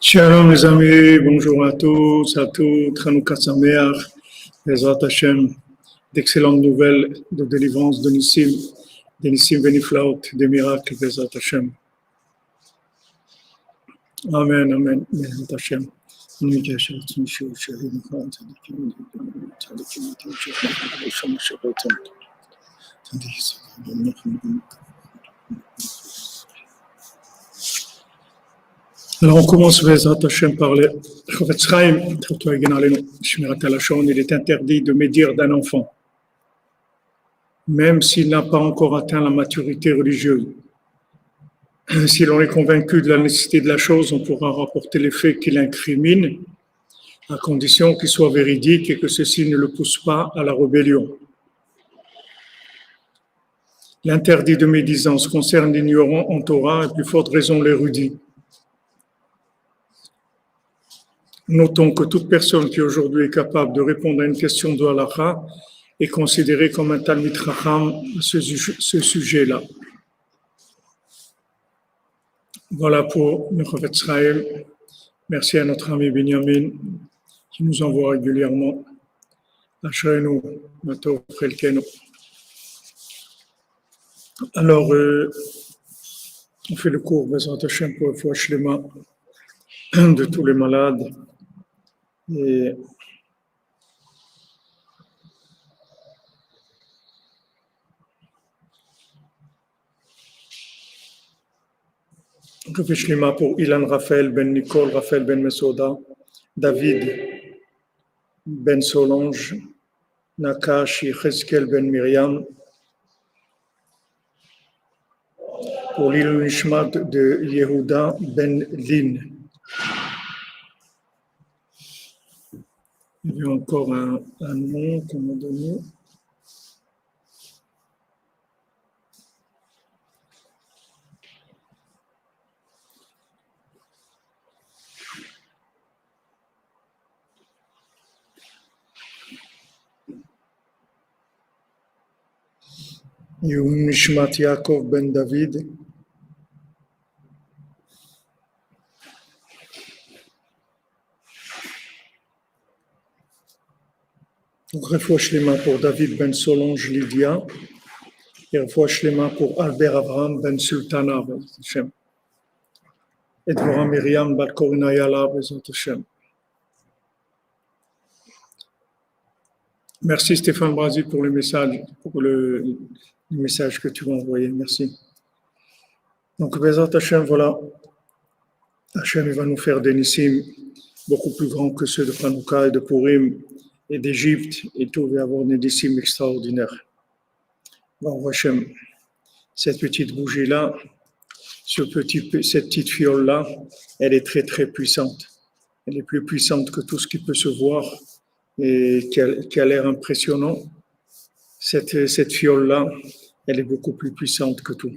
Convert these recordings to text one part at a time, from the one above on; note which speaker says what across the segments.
Speaker 1: Shalom les amis, bonjour à tous, à toutes, Chanukah Sameach, Bezrat Hashem, d'excellentes nouvelles de délivrance de Nissim Beniflaot, des miracles, Bezrat Hashem. Amen, Amen, Bezrat Hashem. Alors on commence Bezrat Hashem par les Chofetz Chaim, il est interdit de médire d'un enfant, même s'il n'a pas encore atteint la maturité religieuse. Si l'on est convaincu de la nécessité de la chose, on pourra rapporter les faits qui l'incriminent, à condition qu'ils soient véridiques et que ceci ne le pousse pas à la rébellion. L'interdit de médisance concerne l'ignorant en Torah, et plus forte raison l'érudit. Notons que toute personne qui aujourd'hui est capable de répondre à une question de halakha est considérée comme un Talmid Chacham à ce sujet-là. Voilà pour le Chofetz Chaim. Merci à notre ami Binyamin qui nous envoie régulièrement. Ashrenu, Matov Chelkenu. Alors, on fait le cours Bezrat Hashem pour le Fouach Shlema de tous les malades. Et Refouach Shlema pour Ilan Raphaël ben Nicole, Raphaël ben Mesoda, David ben Solange, Nakash Yecheskel ben Myriam, pour l'Ilul Nishmat de Yehuda ben Lin. Il y a encore un nom qu'on m'a donné. Yehum Nishmat Yaakov ben David. Refouach Shlema pour David ben Solange Lydia. Et Refouach Shlema pour Albert Abraham ben Sultana. Et Dvorah Myriam bat Korina Yala Bezrat Hashem. Merci Stéphane Brasi pour le message, que tu m'as envoyé. Merci. Donc, Bezrat Hashem, voilà. Hashem va nous faire des nissim beaucoup plus grands que ceux de Hanouka et de Purim et d'Égypte, et tout va avoir des nissim extraordinaires. Bon, Hashem, cette petite bougie-là, cette petite fiole-là, elle est très très puissante. Elle est plus puissante que tout ce qui peut se voir et qui a l'air impressionnant. Cette fiole-là, elle est beaucoup plus puissante que tout.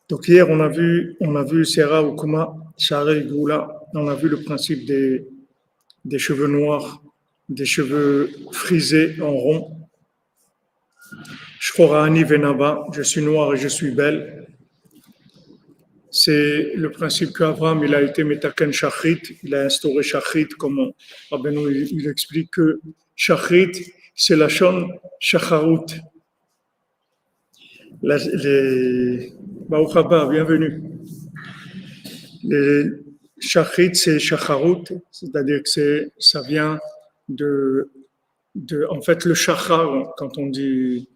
Speaker 1: Donc hier, on a vu Serra Okuma, Shara Goula, on a vu le principe des cheveux noirs, des cheveux frisés en rond. Shchorani Venaba, je suis noir et je suis belle. C'est le principe qu'Abraham, il a été Metaken Shachrit, il a instauré Shachrit, comme Rabbeinu, il explique que Shachrit, c'est la Shon Shacharut. Baruch haba, bienvenue. Les Shachrit, c'est Shacharut, c'est-à-dire que ça vient en fait, le Shachar, quand on dit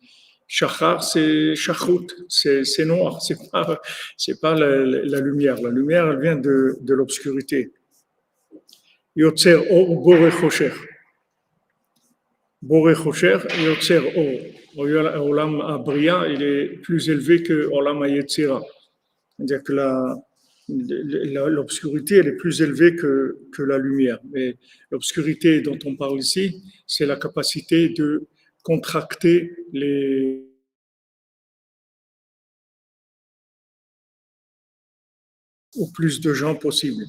Speaker 1: Shachar, c'est Shachut, c'est noir, c'est pas la lumière. La lumière, elle vient de l'obscurité. Yotzer or boré chosher. Boré chosher, Yotzer or. Olam Abria, il est plus élevé que Olam Yetzira. C'est-à-dire que l'obscurité, elle est plus élevée que la lumière. Mais l'obscurité dont on parle ici, c'est la capacité de contracter au plus de gens possible.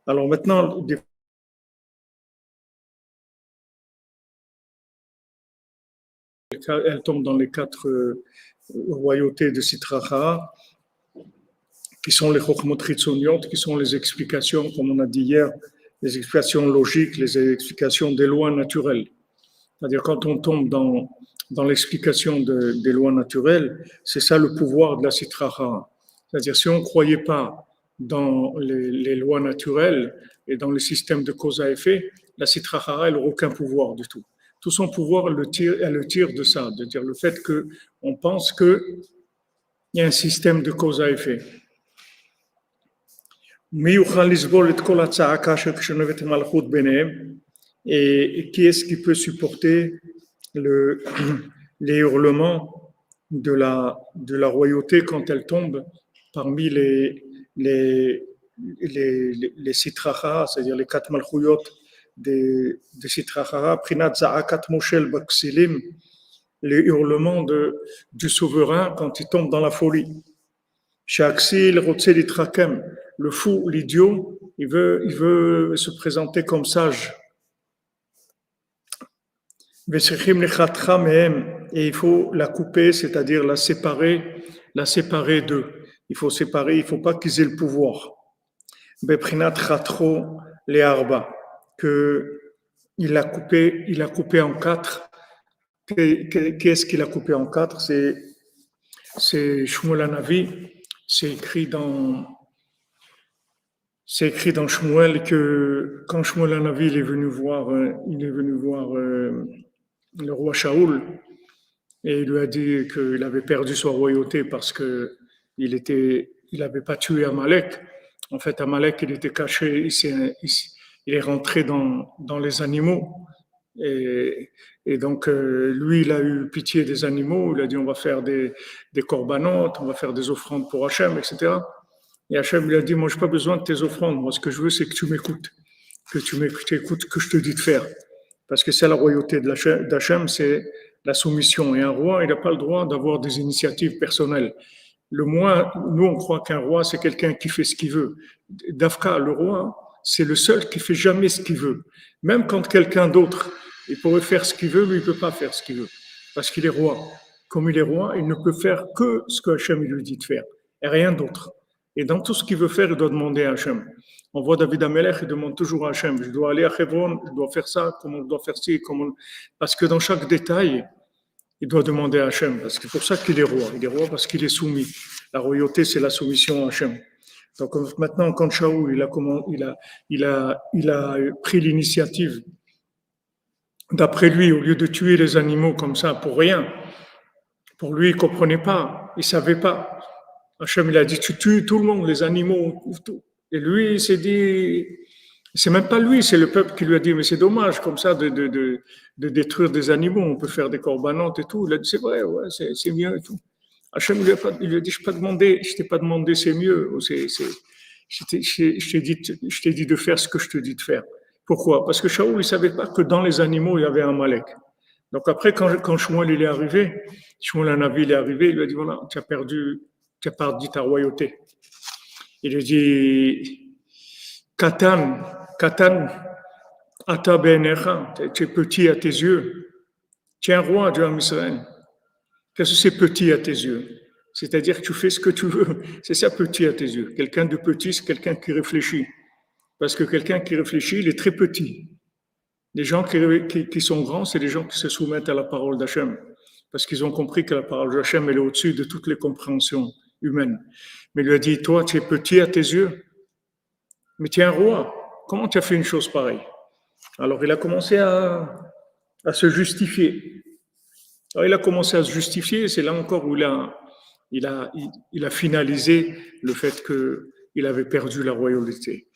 Speaker 1: Alors maintenant, elle tombe dans les 4 royautés de Sitracha, qui sont les Chokhmot Chitzoniot, qui sont les explications, comme on a dit hier, les explications logiques, les explications des lois naturelles. C'est-à-dire quand on tombe dans l'explication des lois naturelles, c'est ça le pouvoir de la Sitracha. C'est-à-dire si on ne croyait pas dans les lois naturelles et dans le système de cause à effet, la Sitracha, elle n'aura aucun pouvoir du tout. Tout son pouvoir, elle le tire de ça, de dire le fait qu'on pense qu'il y a un système de cause à effet. Et qui est-ce qui peut supporter les hurlements de la royauté quand elle tombe parmi les Sitracha, c'est-à-dire les 4 malchouyot des Sitracha, Prinat Za'akat Moshel Baksilim, les hurlements du souverain quand il tombe dans la folie. Shaksil Rotzel Itrakem, le fou, l'idiot, il veut se présenter comme sage. Et il faut la couper, c'est-à-dire la séparer d'eux. Il faut séparer, il ne faut pas qu'ils aient le pouvoir. Beprinat Khatro le Arba, que il a coupé en 4. Qu'est-ce qu'il a coupé en 4? C'est Shmuel Hanavi. C'est écrit dans Shmuel que quand Shmuel Hanavi il est venu voir le roi Shaoul et il lui a dit qu'il avait perdu sa royauté parce que il avait pas tué Amalek. En fait, Amalek, il était caché, il est rentré dans les animaux. Et donc, lui, il a eu pitié des animaux. Il a dit, on va faire des corbanotes, on va faire des offrandes pour Hachem, etc. Et Hachem lui a dit, moi, je n'ai pas besoin de tes offrandes. Moi, ce que je veux, c'est que tu m'écoutes. Que tu m'écoutes, que je te dis de faire. Parce que c'est la royauté d'Hachem, c'est la soumission. Et un roi, il n'a pas le droit d'avoir des initiatives personnelles. Nous, on croit qu'un roi, c'est quelqu'un qui fait ce qu'il veut. Dafka, le roi, c'est le seul qui fait jamais ce qu'il veut. Même quand quelqu'un d'autre, il pourrait faire ce qu'il veut, lui, il ne peut pas faire ce qu'il veut. Parce qu'il est roi. Comme il est roi, il ne peut faire que ce que Hachem lui dit de faire. Et rien d'autre. Et dans tout ce qu'il veut faire, il doit demander à Hachem. On voit David Amelech, il demande toujours à Hachem, je dois aller à Hebron, je dois faire ça, comment je dois faire ci, parce que dans chaque détail, il doit demander à Hachem, parce que c'est pour ça qu'il est roi. Il est roi parce qu'il est soumis. La royauté, c'est la soumission à Hachem. Donc maintenant, quand Shaoul, il a pris l'initiative, d'après lui, au lieu de tuer les animaux comme ça pour rien, pour lui, il ne comprenait pas, il ne savait pas. Hachem, il a dit, tu tues tout le monde, les animaux, tout. Et lui, il s'est dit, c'est même pas lui, c'est le peuple qui lui a dit, mais c'est dommage comme ça de détruire des animaux, on peut faire des corbanotes et tout. Il a dit, c'est vrai, ouais, c'est mieux et tout. Hachem il lui a dit, je t'ai pas demandé, c'est mieux. Je t'ai dit de faire ce que je te dis de faire. Pourquoi? Parce que Shaoul, il savait pas que dans les animaux, il y avait un Malek. Donc après, quand Shmuel il est arrivé, Shmuel Hanavi il est arrivé, il lui a dit, voilà, tu as perdu ta royauté. Il lui a dit, Katan, Ata Be'enecha, tu es petit à tes yeux. Tu es un roi de Israël. Qu'est-ce que c'est petit à tes yeux? C'est-à-dire que tu fais ce que tu veux. C'est ça petit à tes yeux. Quelqu'un de petit, c'est quelqu'un qui réfléchit. Parce que quelqu'un qui réfléchit, il est très petit. Les gens qui sont grands, c'est les gens qui se soumettent à la parole d'Hachem. Parce qu'ils ont compris que la parole d'Hachem, elle est au-dessus de toutes les compréhensions humaines. Mais il lui a dit, toi, tu es petit à tes yeux, mais tu es un roi. Comment tu as fait une chose pareille? Alors il a commencé à se justifier. Alors il a commencé à se justifier, c'est là encore où il a finalisé le fait qu'il avait perdu la royauté.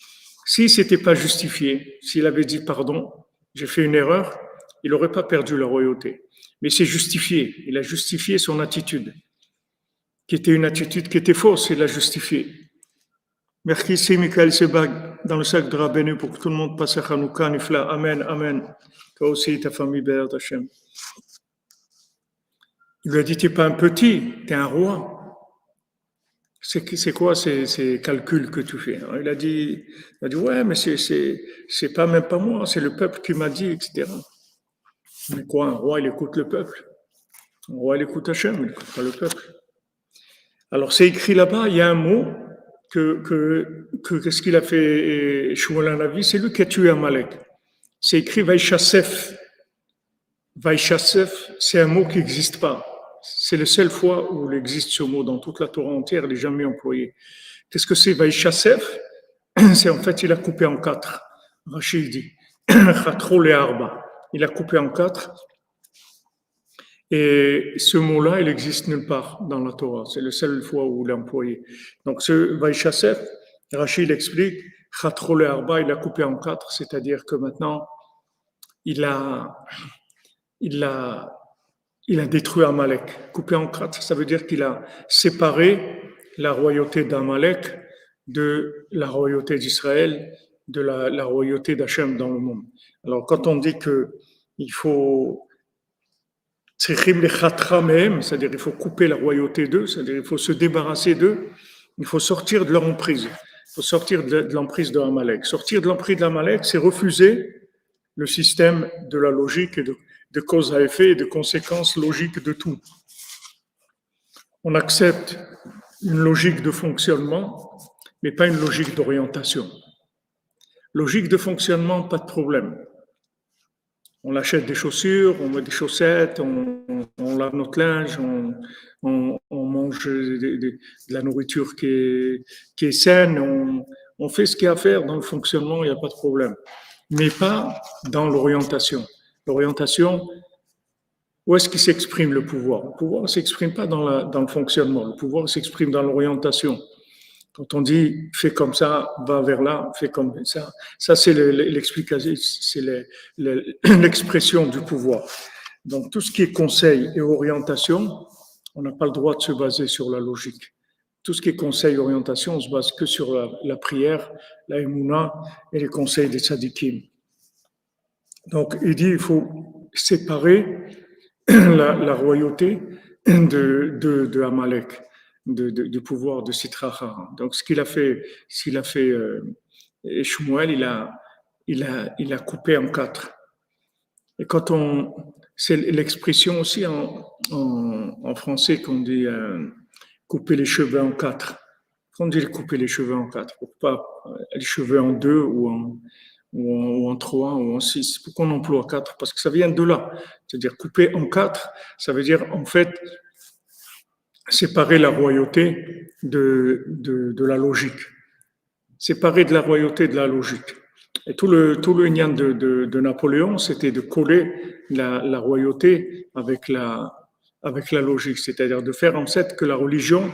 Speaker 1: Si ce n'était pas justifié, s'il avait dit pardon, j'ai fait une erreur, il n'aurait pas perdu la royauté. Mais c'est justifié, il a justifié son attitude, qui était une attitude qui était fausse, il l'a justifié. Merci Michael Sebag dans le sac de Rabbeinu pour que tout le monde passe à Hanouka, Nifla. Amen, Amen. Toi aussi, ta famille, Béat Hashem. Il lui a dit, tu n'es pas un petit, tu es un roi. C'est quoi ces calculs que tu fais? Alors, il a dit, ouais, mais c'est pas même pas moi, c'est le peuple qui m'a dit, etc. Mais quoi, un roi, il écoute le peuple. Un roi, il écoute Hachem, il n'écoute pas le peuple. Alors, c'est écrit là-bas, il y a un mot ce qu'il a fait Shmuel Hanavi, c'est lui qui a tué Amalek. C'est écrit Vaïchassef. Vaïchassef, c'est un mot qui n'existe pas. C'est la seule fois où il existe ce mot dans toute la Torah entière, il n'est jamais employé. Qu'est-ce que c'est Vaïchassef? C'est en fait, il a coupé en quatre. Rachid dit Chatro le Arba. Il a coupé en quatre. Et ce mot-là, il existe nulle part dans la Torah. C'est la seule fois où il est employé. Donc, ce Vaïchassef, Rachid explique, Chatro le Arba, il a coupé en quatre, c'est-à-dire que maintenant, il a détruit Amalek. Coupé en quatre, ça veut dire qu'il a séparé la royauté d'Amalek de la royauté d'Israël, de la royauté d'Hachem dans le monde. Alors, quand on dit que il faut c'est-à-dire il faut couper la royauté d'eux, c'est-à-dire il faut se débarrasser d'eux, il faut sortir de leur emprise, il faut sortir de l'emprise de Amalek. Sortir de l'emprise d'Amalek, c'est refuser le système de la logique et de cause à effet et de conséquences logiques de tout. On accepte une logique de fonctionnement, mais pas une logique d'orientation. Logique de fonctionnement, pas de problème. On achète des chaussures, on met des chaussettes, on lave notre linge, on mange de la nourriture qui est saine, on fait ce qu'il y a à faire dans le fonctionnement, il n'y a pas de problème. Mais pas dans l'orientation. L'orientation, où est-ce qu'il s'exprime le pouvoir? Le pouvoir ne s'exprime pas dans le fonctionnement, le pouvoir s'exprime dans l'orientation. Quand on dit fais comme ça, va vers là, fais comme ça, ça c'est l'explication, c'est l'expression du pouvoir. Donc tout ce qui est conseil et orientation, on n'a pas le droit de se baser sur la logique. Tout ce qui est conseil et orientation, on se base que sur la prière, la émouna et les conseils des tzadikim. Donc il dit il faut séparer la royauté de Amalek. Du pouvoir de Sitra. Donc, ce qu'il a fait Shmuel, il a coupé en quatre. Et c'est l'expression aussi en français qu'on dit couper les cheveux en quatre. On dit couper les cheveux en quatre, pour pas les cheveux en deux ou en trois ou en six. Pourquoi on emploie quatre? Parce que ça vient de là. C'est-à-dire couper en quatre, ça veut dire en fait séparer la royauté de la logique. Séparer de la royauté de la logique. Et tout le lien de Napoléon, c'était de coller la royauté avec la logique, c'est-à-dire de faire en sorte que la religion,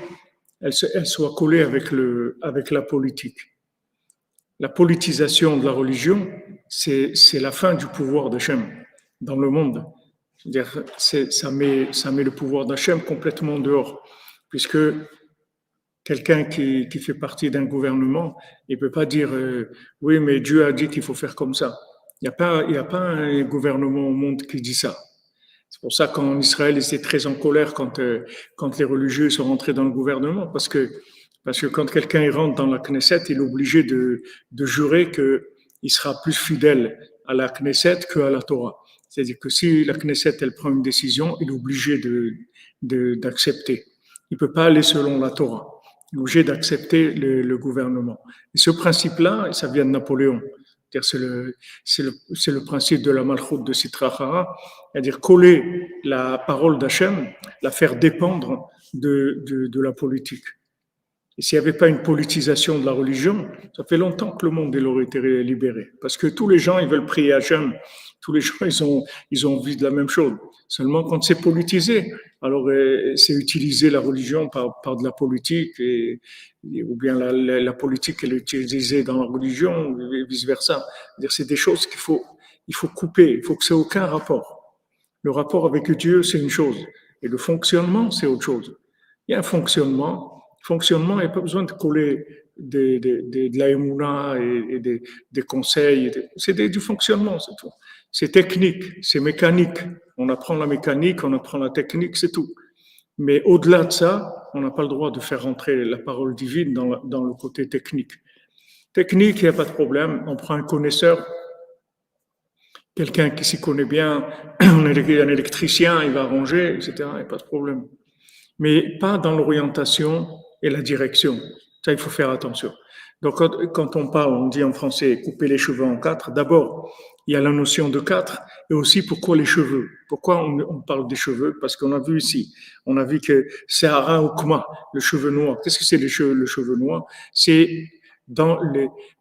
Speaker 1: elle soit collée avec la politique. La politisation de la religion, c'est la fin du pouvoir d'Hachem dans le monde. C'est-à-dire, ça met le pouvoir d'Hachem complètement dehors. puisque quelqu'un qui fait partie d'un gouvernement, il ne peut pas dire oui, mais Dieu a dit qu'il faut faire comme ça. Il y a pas un gouvernement au monde qui dit ça. C'est pour ça qu'en Israël, ils étaient très en colère quand les religieux sont rentrés dans le gouvernement, parce que quand quelqu'un rentre dans la Knesset, il est obligé de jurer qu'il sera plus fidèle à la Knesset qu'à la Torah. C'est-à-dire que si la Knesset, elle prend une décision, il est obligé d'accepter. Il ne peut pas aller selon la Torah. Il est obligé d'accepter le gouvernement. Et ce principe-là, ça vient de Napoléon. C'est le principe de la Malchoute de Sitra Achara, c'est-à-dire coller la parole d'Hachem, la faire dépendre de la politique. Et s'il n'y avait pas une politisation de la religion, ça fait longtemps que le monde aurait été libéré. Parce que tous les gens, ils veulent prier Hachem. Tous les gens, ils ont envie de la même chose. Seulement quand c'est politisé, alors c'est utiliser la religion par de la politique, ou bien la politique elle est utilisée dans la religion, et vice-versa. C'est des choses il faut couper, il faut que ça ait aucun rapport. Le rapport avec Dieu, c'est une chose. Et le fonctionnement, c'est autre chose. Il y a un fonctionnement, il n'y a pas besoin de coller de la émouna et des conseils. C'est du fonctionnement, c'est tout. C'est technique, c'est mécanique. On apprend la mécanique, on apprend la technique, c'est tout. Mais au-delà de ça, on n'a pas le droit de faire rentrer la parole divine dans le côté technique. Technique, il n'y a pas de problème. On prend un connaisseur, quelqu'un qui s'y connaît bien, un électricien, il va arranger, etc. Il n'y a pas de problème. Mais pas dans l'orientation et la direction. Ça, il faut faire attention. Donc, quand on parle, on dit en français couper les cheveux en quatre, d'abord, il y a la notion de quatre, et aussi pourquoi les cheveux. Pourquoi on parle des cheveux? Parce qu'on a vu ici, on a vu que c'est Hara Okma, le cheveu noir. Qu'est-ce que c'est le cheveu noir? C'est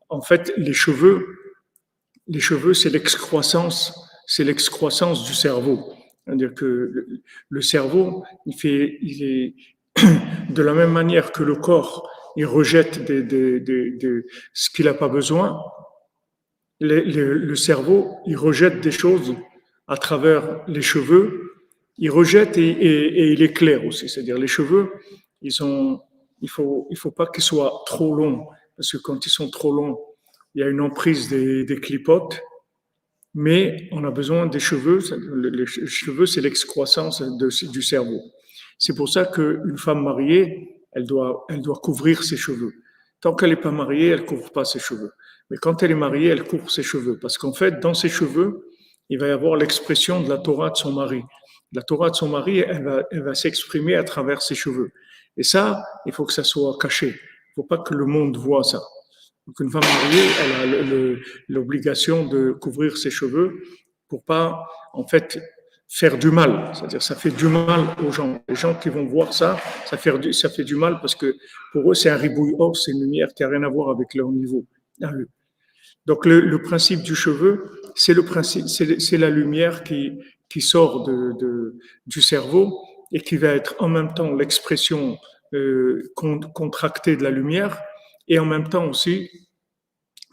Speaker 1: en fait, les cheveux, c'est l'excroissance du cerveau. C'est-à-dire que le cerveau, il est de la même manière que le corps, il rejette ce qu'il n'a pas besoin. Le cerveau, il rejette des choses à travers les cheveux. Il rejette et il éclaire aussi. C'est-à-dire les cheveux, il faut pas qu'ils soient trop longs, parce que quand ils sont trop longs, il y a une emprise des clipotes. Mais on a besoin des cheveux. Les cheveux, c'est l'excroissance du cerveau. C'est pour ça qu'une femme mariée, elle doit couvrir ses cheveux. Tant qu'elle n'est pas mariée, elle ne couvre pas ses cheveux. Mais quand elle est mariée, elle couvre ses cheveux. Parce qu'en fait, dans ses cheveux, il va y avoir l'expression de la Torah de son mari. La Torah de son mari, elle va s'exprimer à travers ses cheveux. Et ça, il faut que ça soit caché. Il ne faut pas que le monde voit ça. Donc une femme mariée, elle a l'obligation de couvrir ses cheveux pour pas, en fait, faire du mal. C'est-à-dire, ça fait du mal aux gens. Les gens qui vont voir ça, ça fait du mal parce que pour eux, c'est un ribouille or, c'est une lumière qui n'a rien à voir avec leur niveau. Donc, le principe du cheveu, c'est la lumière qui sort du cerveau et qui va être en même temps l'expression contractée de la lumière et en même temps aussi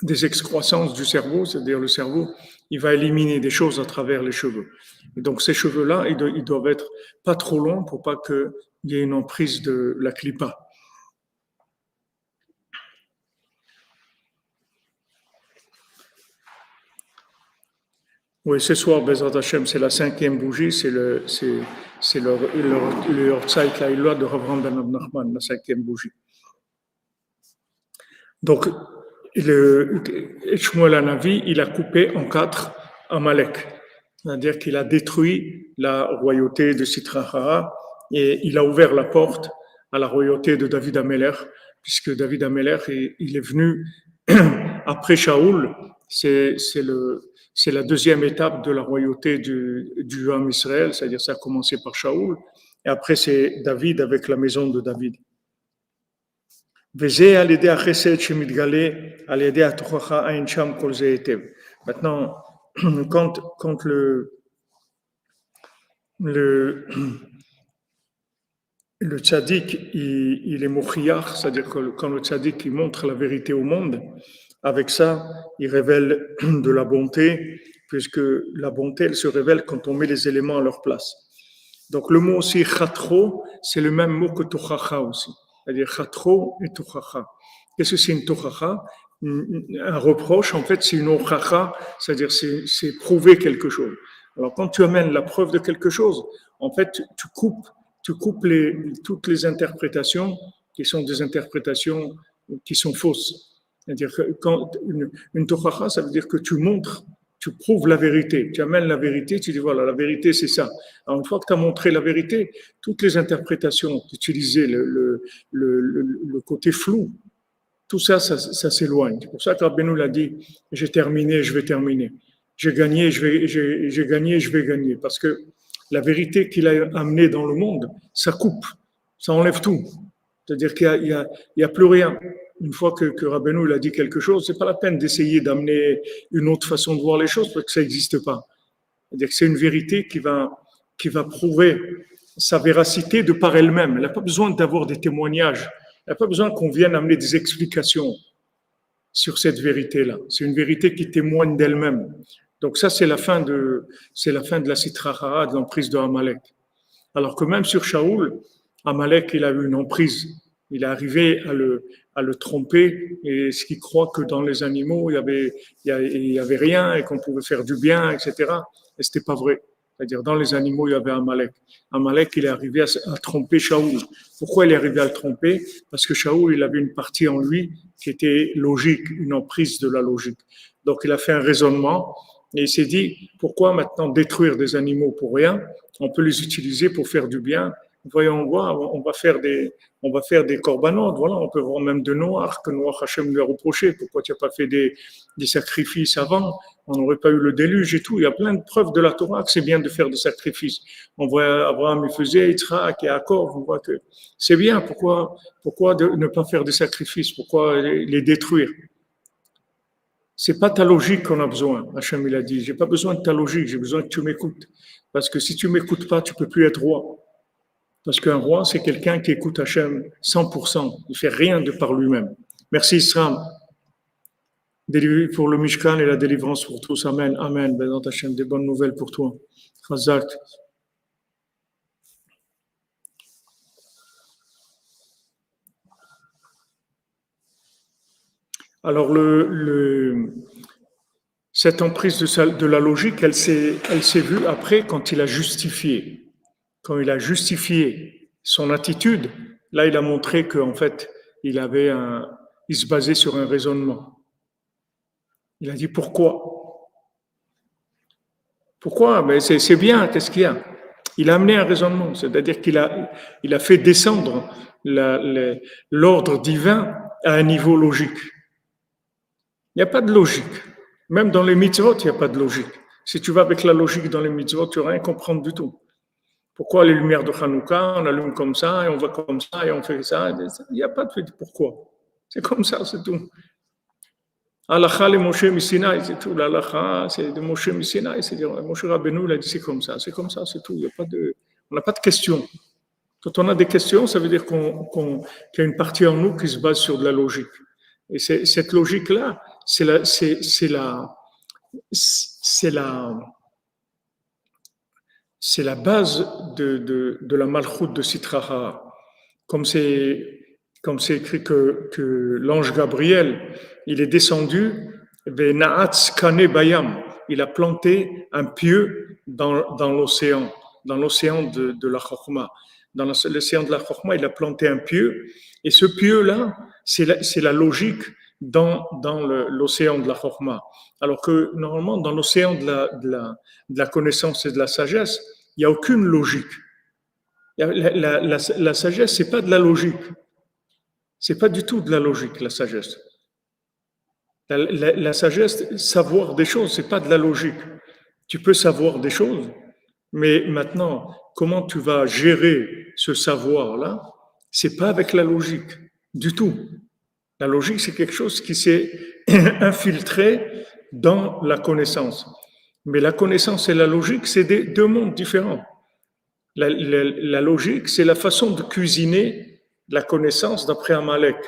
Speaker 1: des excroissances du cerveau, c'est-à-dire le cerveau, il va éliminer des choses à travers les cheveux. Et donc ces cheveux-là, ils doivent être pas trop longs pour pas qu'il y ait une emprise de la clipa. Oui, ce soir, Bezrat Hashem, c'est la 5e bougie, c'est le Yortzeit Laïloa de Rav Ben Nachman, la 5e bougie. Donc, Shmuel Hanavi, il a coupé en 4 Amalek. C'est-à-dire qu'il a détruit la royauté de Sitra Achara et il a ouvert la porte à la royauté de David Ameler, puisque David Ameler, il est venu après Shaoul, c'est la deuxième étape de la royauté du Ham Israël, c'est-à-dire ça a commencé par Shaoul, et après c'est David avec la maison de David. Maintenant, quand le tzaddik, il est mochiach, c'est-à-dire que quand le tzaddik il montre la vérité au monde, avec ça, il révèle de la bonté, puisque la bonté, elle se révèle quand on met les éléments à leur place. Donc le mot aussi chatro, c'est le même mot que tochacha aussi. C'est-à-dire chatro et tochacha. Qu'est-ce que c'est une tochacha? Un reproche, en fait, c'est une ochacha, c'est-à-dire c'est prouver quelque chose. Alors quand tu amènes la preuve de quelque chose, en fait, tu coupes toutes les interprétations qui sont des interprétations qui sont fausses. C'est-à-dire que quand une tochacha, ça veut dire que tu montres, tu prouves la vérité. Tu amènes la vérité, tu dis voilà, la vérité c'est ça. Alors une fois que tu as montré la vérité, toutes les interprétations, d'utiliser le côté flou, tout ça, ça s'éloigne. C'est pour ça que Rabbeinu l'a dit, j'ai terminé, je vais terminer. J'ai gagné, j'ai gagné, je vais gagner. Parce que la vérité qu'il a amenée dans le monde, ça coupe, ça enlève tout. C'est-à-dire qu'il y a plus rien. Une fois que Rabbeinu il a dit quelque chose, c'est pas la peine d'essayer d'amener une autre façon de voir les choses parce que ça n'existe pas. C'est-à-dire que c'est une vérité qui va prouver sa véracité de par elle-même. Elle n'a pas besoin d'avoir des témoignages. Elle n'a pas besoin qu'on vienne amener des explications sur cette vérité-là. C'est une vérité qui témoigne d'elle-même. Donc ça, c'est la fin de la Sitra Hara, de l'emprise de Amalek. Alors que même sur Shaoul, Amalek, il a eu une emprise. Il est arrivé à le tromper, et ce qu'il croit que dans les animaux, il y avait rien et qu'on pouvait faire du bien, etc. Et c'était pas vrai. C'est-à-dire, dans les animaux, il y avait Amalek. Amalek, il est arrivé à tromper Shaoul. Pourquoi il est arrivé à le tromper? Parce que Shaoul, il avait une partie en lui qui était logique, une emprise de la logique. Donc, il a fait un raisonnement et il s'est dit, pourquoi maintenant détruire des animaux pour rien? On peut les utiliser pour faire du bien. Voyons voir, on va faire des corbanotes, voilà, on peut voir même de Noach, que Noach Hachem lui a reproché, pourquoi tu n'as pas fait des sacrifices avant, on n'aurait pas eu le déluge et tout, il y a plein de preuves de la Torah que c'est bien de faire des sacrifices. On voit Abraham, il faisait, Yitzhak et Yaakov, on voit que c'est bien, pourquoi ne pas faire des sacrifices, pourquoi les détruire? C'est pas ta logique qu'on a besoin, Hachem il a dit, j'ai pas besoin de ta logique, j'ai besoin que tu m'écoutes, parce que si tu m'écoutes pas, tu peux plus être roi. Parce qu'un roi, c'est quelqu'un qui écoute Hachem 100%. Il ne fait rien de par lui-même. Merci Israël pour le Mishkan et la délivrance pour tous. Amen. Amen. Bézant Hachem, des bonnes nouvelles pour toi. Chazak. Alors, cette emprise de la logique, elle s'est vue après quand il a justifié. Quand il a justifié son attitude, là, il a montré qu'en fait, il se basait sur un raisonnement. Il a dit pourquoi? Pourquoi? Mais c'est bien, qu'est-ce qu'il y a? Il a amené un raisonnement, c'est-à-dire qu'il a fait descendre l'ordre divin à un niveau logique. Il n'y a pas de logique. Même dans les mitzvot, il n'y a pas de logique. Si tu vas avec la logique dans les mitzvot, tu ne vas rien comprendre du tout. Pourquoi les lumières de Hanouka, on allume comme ça, et on va comme ça, et on fait ça? Il n'y a pas de pourquoi. C'est comme ça, c'est tout. Halakha le Moshe Missinaï, c'est tout. L'Halakha, c'est de Moshe Missinaï, c'est-à-dire Moshe Rabbeinu, il a dit c'est comme ça, c'est tout. On n'a pas de questions. Quand on a des questions, ça veut dire qu'il y a une partie en nous qui se base sur de la logique. Et cette logique-là, c'est la base de la malchoute de Sitraha. Comme c'est écrit que l'ange Gabriel, il est descendu, il a planté un pieu dans l'océan de la Chokhmah. Dans l'océan de la Chokhmah, il a planté un pieu, et ce pieu-là, c'est la logique dans l'océan de la Chokhmah. Alors que normalement, dans l'océan de la connaissance et de la sagesse, il n'y a aucune logique. La sagesse, c'est pas de la logique. C'est pas du tout de la logique, la sagesse. La sagesse, savoir des choses, c'est pas de la logique. Tu peux savoir des choses, mais maintenant, comment tu vas gérer ce savoir-là, c'est pas avec la logique, du tout. La logique, c'est quelque chose qui s'est infiltré dans la connaissance. Mais la connaissance et la logique, c'est deux mondes différents. La logique, c'est la façon de cuisiner la connaissance d'après Amalek.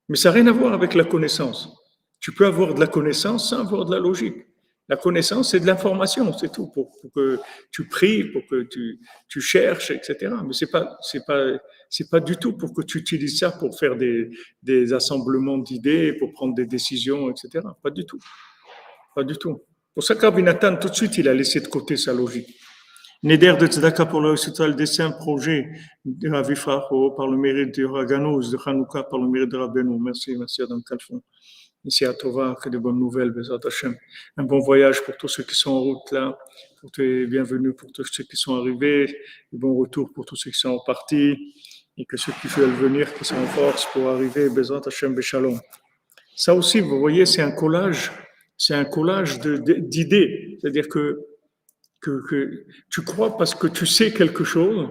Speaker 1: Mais ça n'a rien à voir avec la connaissance. Tu peux avoir de la connaissance sans avoir de la logique. La connaissance, c'est de l'information, c'est tout, pour que tu pries, pour que tu cherches, etc. Mais c'est pas du tout pour que tu utilises ça pour faire des assemblements d'idées, pour prendre des décisions, etc. Pas du tout. Pas du tout. Pour ça qu'Rabbi Nathan, tout de suite, il a laissé de côté sa logique. Neder de Tzedaka pour le résultat des saints projets de Ravi Fraho par le mérite de Raganos, de Hanouka par le mérite de Rabbeinu. Merci, merci Adam Kalfon. Ici à Tova, que de bonnes nouvelles, Bezat Hashem. Un bon voyage pour tous ceux qui sont en route là, pour tes bienvenus pour tous ceux qui sont arrivés, un bon retour pour tous ceux qui sont partis, et que ceux qui veulent venir, qui sont en force pour arriver, Bezat Hashem Beshalom. Ça aussi, vous voyez, c'est un collage d'idées. C'est-à-dire que tu crois parce que tu sais quelque chose,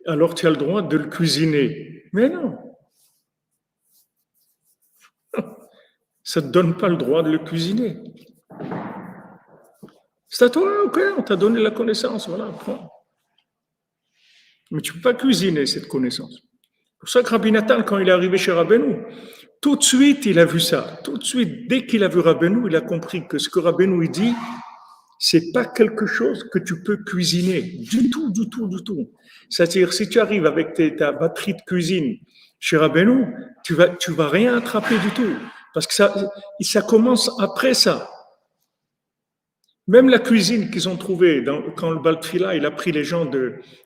Speaker 1: alors tu as le droit de le cuisiner. Mais non. Ça ne te donne pas le droit de le cuisiner. C'est à toi, ok, on t'a donné la connaissance, voilà, prends. Mais tu ne peux pas cuisiner cette connaissance. C'est pour ça que Rabbi Nathan, quand il est arrivé chez Rabbeinu, tout de suite, il a vu ça. Tout de suite, dès qu'il a vu Rabbeinu, il a compris que ce que Rabbeinu il dit, c'est pas quelque chose que tu peux cuisiner. Du tout, du tout, du tout. C'est-à-dire, si tu arrives avec ta batterie de cuisine chez Rabbeinu, tu vas rien attraper du tout. Parce que ça commence après ça. Même la cuisine qu'ils ont trouvée, quand le Baltfila, il a pris les gens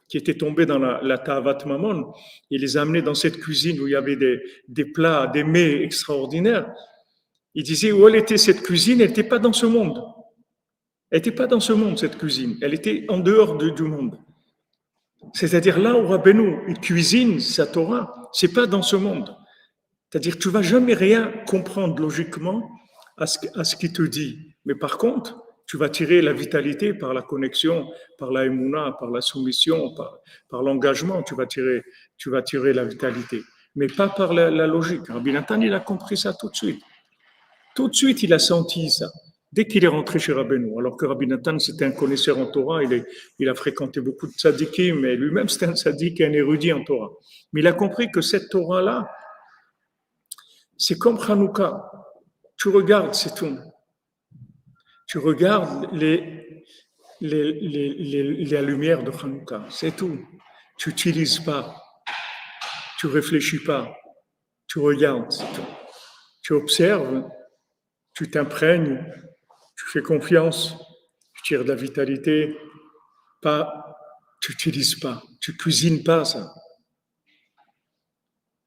Speaker 1: qui étaient tombés dans la Ta'avat Mamon, il les a amenés dans cette cuisine où il y avait des plats, des mets extraordinaires. Il disait où elle était cette cuisine, elle n'était pas dans ce monde. Elle n'était pas dans ce monde, cette cuisine. Elle était en dehors du monde. C'est-à-dire là où Rabbeinu, il cuisine sa Torah, c'est pas dans ce monde. C'est-à-dire que tu vas jamais rien comprendre logiquement à ce qu'il te dit. Mais par contre, tu vas tirer la vitalité par la connexion, par la émouna, par la soumission, par l'engagement, tu vas tirer la vitalité. Mais pas par la logique. Rabbi Nathan, il a compris ça tout de suite. Tout de suite, il a senti ça. Dès qu'il est rentré chez Rabbeinu, alors que Rabbi Nathan, c'était un connaisseur en Torah, il a fréquenté beaucoup de tzadikim, mais lui-même, c'était un tzadik et un érudit en Torah. Mais il a compris que cette Torah-là, c'est comme Hanouka. Tu regardes, c'est tout. Tu regardes la lumière de Hanouka, c'est tout. Tu n'utilises pas, tu ne réfléchis pas, tu regardes, c'est tout. Tu observes, tu t'imprègnes, tu fais confiance, tu tires de la vitalité, tu n'utilises pas, tu ne cuisines pas ça.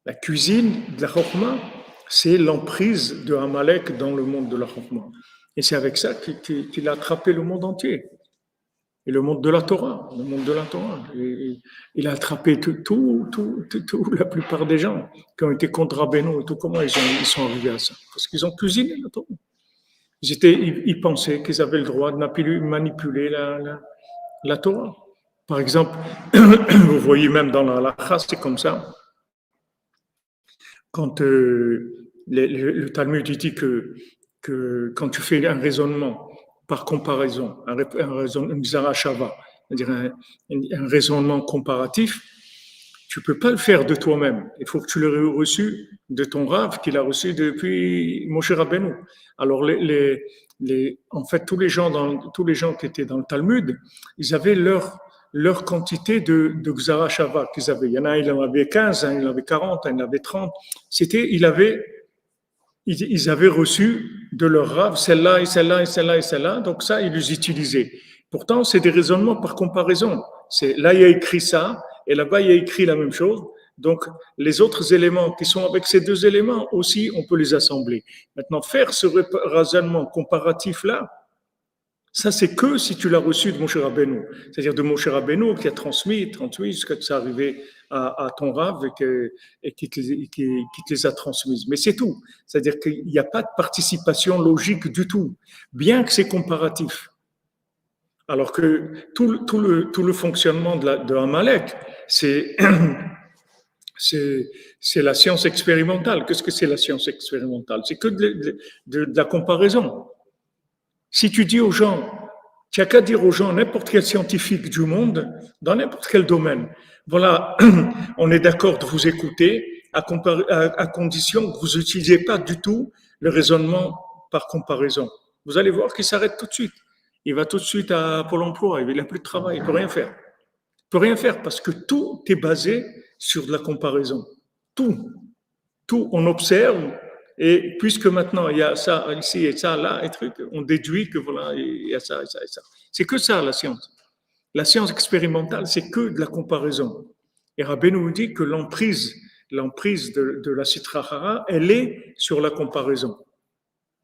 Speaker 1: La cuisine de la Chokhmah, c'est l'emprise de Amalek dans le monde de la Chokhmah. Et c'est avec ça qu'il a attrapé le monde entier. Et le monde de la Torah, le monde de la Torah. Et il a attrapé tout, la plupart des gens qui ont été contre Rabbeinu et tout. Comment ils sont arrivés à ça? Parce qu'ils ont cuisiné la Torah. Ils pensaient qu'ils avaient le droit de manipuler la Torah. Par exemple, vous voyez même dans la halakha, c'est comme ça. Quand le Talmud dit que quand tu fais un raisonnement par comparaison, une zarashava, c'est-à-dire un raisonnement comparatif, tu ne peux pas le faire de toi-même. Il faut que tu l'aies reçu de ton Rav qu'il a reçu depuis Moshe Rabbeinu. Alors, en fait, tous les gens qui étaient dans le Talmud, ils avaient leur quantité de Gzara qu'ils avaient. Il y en a, il en avait 15, il en avait 40, il en avait 30. Ils avaient reçu de leur Rav celle-là et celle-là et celle-là et celle-là, donc ça, ils les utilisaient. Pourtant, c'est des raisonnements par comparaison. Là, il y a écrit ça, et là-bas, il y a écrit la même chose. Donc, les autres éléments qui sont avec ces deux éléments aussi, on peut les assembler. Maintenant, faire ce raisonnement comparatif-là, ça, c'est que si tu l'as reçu de Moshe Rabbeinu. C'est-à-dire de Moshe Rabbeinu qui a transmis jusqu'à ce que ça arrive à ton Rav et qui te les a transmises. Mais c'est tout. C'est-à-dire qu'il n'y a pas de participation logique du tout, bien que c'est comparatif. Alors que tout le fonctionnement de Amalek, c'est la science expérimentale. Qu'est-ce que c'est la science expérimentale? C'est que de la comparaison. Si tu dis aux gens, tu n'as qu'à dire aux gens, n'importe quel scientifique du monde, dans n'importe quel domaine, voilà, on est d'accord de vous écouter à condition que vous n'utilisez pas du tout le raisonnement par comparaison. Vous allez voir qu'il s'arrête tout de suite. Il va tout de suite à Pôle emploi, il n'a plus de travail, il ne peut rien faire. Il ne peut rien faire parce que tout est basé sur de la comparaison. Tout. Tout, on observe, et puisque maintenant il y a ça ici et ça là, et truc, on déduit que voilà, il y a ça et ça et ça. C'est que ça la science. La science expérimentale, c'est que de la comparaison. Et Rabbeinu nous dit que l'emprise de la Sitra Achra, elle est sur la comparaison.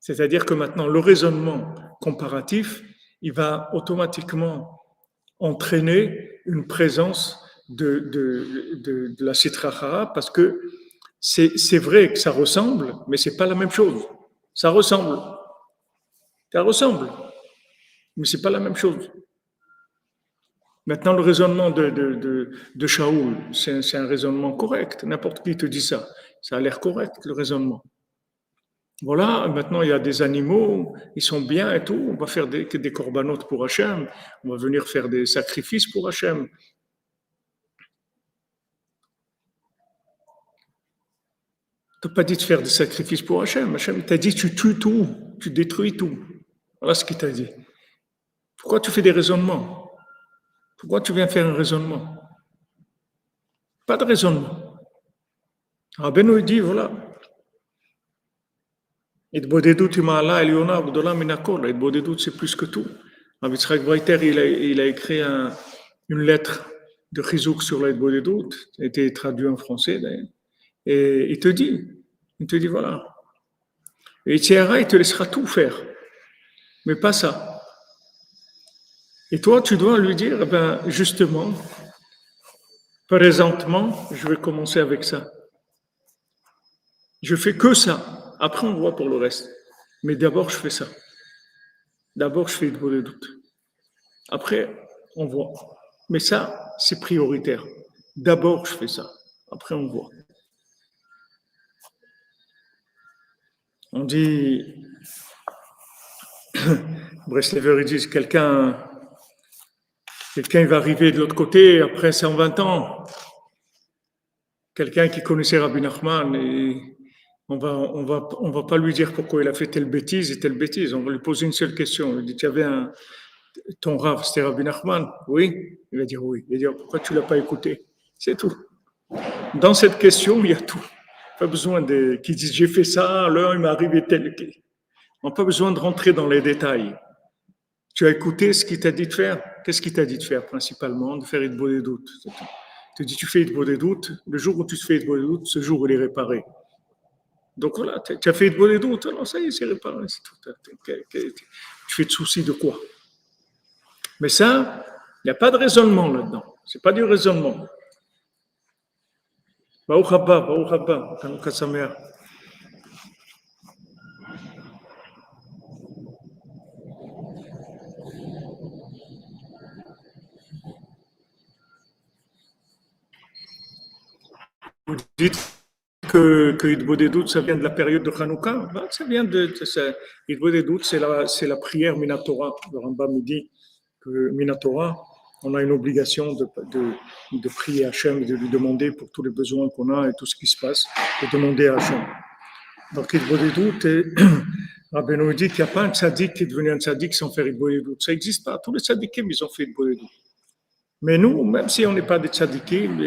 Speaker 1: C'est-à-dire que maintenant, le raisonnement comparatif, il va automatiquement entraîner une présence de la Sitra Achra, parce que c'est vrai que ça ressemble, mais c'est pas la même chose. Ça ressemble, mais c'est pas la même chose. Maintenant, le raisonnement de Shaoul, c'est un raisonnement correct. N'importe qui te dit ça. Ça a l'air correct, le raisonnement. Voilà, maintenant, il y a des animaux, ils sont bien et tout. On va faire des corbanotes pour Hachem. On va venir faire des sacrifices pour Hachem. Tu n'as pas dit de faire des sacrifices pour Hachem. Hachem t'a dit tu tues tout, tu détruis tout. Voilà ce qu'il t'a dit. Pourquoi tu fais des raisonnements? Pourquoi tu viens faire un raisonnement? Pas de raisonnement. Rabbeinu dit, voilà. Itbodedut ima'ala eliona gdola min hakol. Itbodedut, c'est plus que tout. Rabbi Yitzhak Breiter, il a écrit une lettre de chizouk sur l'Itbodedut, ça a été traduit en français d'ailleurs. Et il te dit voilà. Et Yitzhara, il te laissera tout faire, mais pas ça. Et toi, tu dois lui dire, ben, justement, présentement, je vais commencer avec ça. Je fais que ça. Après, on voit pour le reste. Mais d'abord, je fais ça. D'abord, je fais de doute. Après, on voit. Mais ça, c'est prioritaire. D'abord, je fais ça. Après, on voit. On dit, Breslever, ils disent, quelqu'un il va arriver de l'autre côté après 120 ans. Quelqu'un qui connaissait Rabbi Nachman, et on va pas lui dire pourquoi il a fait telle bêtise et telle bêtise. On va lui poser une seule question. Il dit, tu avais ton Rav, c'était Rabbi Nachman? Oui. Il va dire oui. Il va dire, pourquoi tu l'as pas écouté? C'est tout. Dans cette question, il y a tout. Pas besoin qu'ils disent, j'ai fait ça, là, il m'est arrivé tel. On n'a pas besoin de rentrer dans les détails. Tu as écouté ce qu'il t'a dit de faire? Qu'est-ce qu'il t'a dit de faire principalement? De faire Hitbo des doutes. Il te dit, tu fais Hitbo des doutes. Le jour où tu fais Hitbo des doutes, ce jour, il est réparé. Donc voilà, tu as fait Hitbo des doutes. Alors ça y est, c'est réparé. C'est tout. Tu fais de soucis de quoi? Mais ça, il n'y a pas de raisonnement là-dedans. Ce n'est pas du raisonnement. Baruch Haba, Hanouka Sameach. Vous dites que Hitbo des doutes, ça vient de la période de Hanouka. Ça vient Hitbo des doutes, c'est la prière Minatora. Le Rambam dit que Minatora, on a une obligation de prier Hachem, de lui demander pour tous les besoins qu'on a et tout ce qui se passe, de demander à Hachem. Donc Hitbo des doutes, Rabbeinu dit qu'il n'y a pas un tzaddik qui est devenu un tzaddik sans faire Hitbo des doutes. Ça n'existe pas. Tous les tzaddikim, ils ont fait Hitbo des doutes. Mais nous, même si on n'est pas des tzaddikim,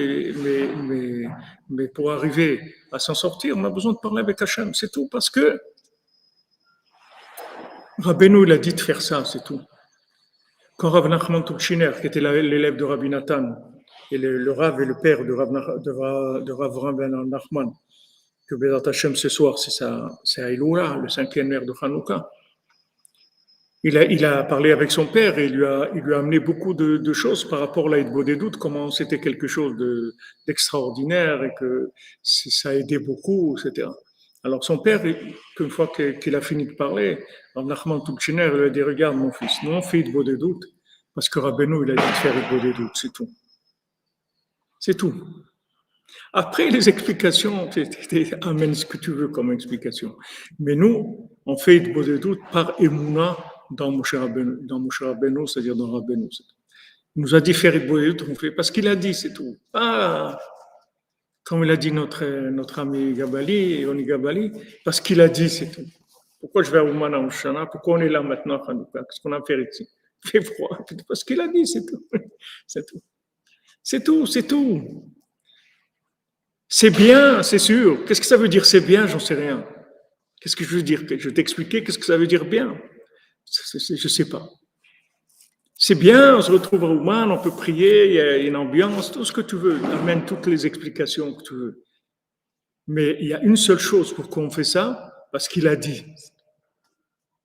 Speaker 1: mais pour arriver à s'en sortir, on a besoin de parler avec Hachem, c'est tout, parce que Rabbeinu, il a dit de faire ça, c'est tout. Quand Rav Nachman Tuchiner, qui était l'élève de Rabbi Nathan, et le Rav et le père de Rav Ben Nachman, que Bézat Hachem ce soir, c'est Haïloula, le 5e maire de Hanouka, il a parlé avec son père et il lui a amené beaucoup de choses par rapport à l'Aïdbo des doutes, comment c'était quelque chose d'extraordinaire et que ça a aidé beaucoup, etc. Alors son père, une fois qu'il a fini de parler, Rav Nachman Tuchiner lui a dit, regarde mon fils, nous on fait Hitbo des doutes parce que Rabbeinu il a dit de faire Hitbo des doutes, c'est tout. C'est tout. Après les explications, amène ce que tu veux comme explication. Mais nous, on fait Hitbo des doutes par Emouna dans Moshe Rabbeinu, c'est-à-dire dans Rabbeinu. Il nous a dit faire Hitbo des doutes, on fait parce qu'il a dit, c'est tout. Comme il a dit notre ami Gabali, Yoni Gabali, parce qu'il a dit, c'est tout. Pourquoi je vais à Ouman en Shana? Pourquoi on est là maintenant à Hanouka? Qu'est-ce qu'on a à faire ici? Il fait froid. Parce qu'il a dit, c'est tout. C'est tout. C'est tout, c'est tout. C'est bien, c'est sûr. Qu'est-ce que ça veut dire c'est bien? J'en sais rien. Qu'est-ce que je veux dire? Je vais t'expliquer qu'est-ce que ça veut dire bien. Je ne sais pas. C'est bien, on se retrouve à Ouman, on peut prier, il y a une ambiance, tout ce que tu veux. Amène toutes les explications que tu veux. Mais il y a une seule chose pourquoi on fait ça, parce qu'il a dit.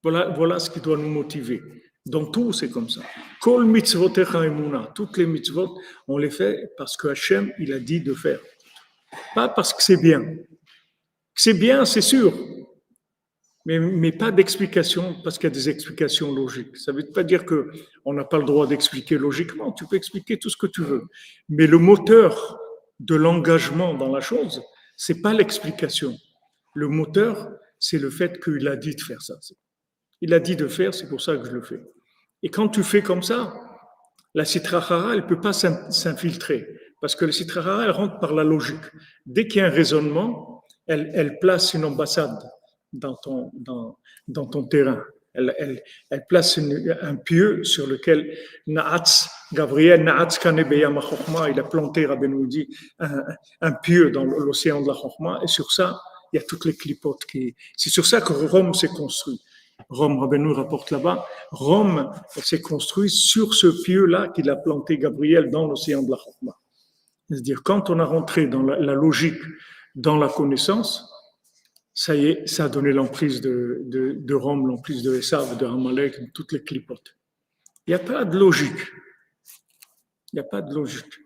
Speaker 1: Voilà ce qui doit nous motiver. Dans tout, c'est comme ça. Kol mitzvotecha emuna. Toutes les mitzvot, on les fait parce que Hachem, il a dit de faire. Pas parce que c'est bien. C'est bien, c'est sûr. Mais pas d'explication, parce qu'il y a des explications logiques. Ça ne veut pas dire qu'on n'a pas le droit d'expliquer logiquement. Tu peux expliquer tout ce que tu veux. Mais le moteur de l'engagement dans la chose, c'est pas l'explication. Le moteur, c'est le fait qu'il a dit de faire ça. Il a dit de faire, c'est pour ça que je le fais. Et quand tu fais comme ça, la Sitra Achara, elle ne peut pas s'infiltrer. Parce que la Sitra Achara, elle rentre par la logique. Dès qu'il y a un raisonnement, elle place une ambassade dans ton terrain. Elle place un pieu sur lequel Gabriel Naatz Kanebeya Machokhma, il a planté, Rabbeinu dit, un pieu dans l'océan de la Chokhma. Et sur ça, il y a toutes les clipotes c'est sur ça que Rome s'est construit. Rome, Rabbeinu rapporte là-bas, Rome s'est construit sur ce pieu-là qu'il a planté Gabriel dans l'océan de la Chokhma. C'est-à-dire, quand on a rentré dans la logique, dans la connaissance, ça y est, ça a donné l'emprise de Rome, l'emprise de Esav, de Amalek, de toutes les clipotes. Il n'y a pas de logique. Il n'y a pas de logique.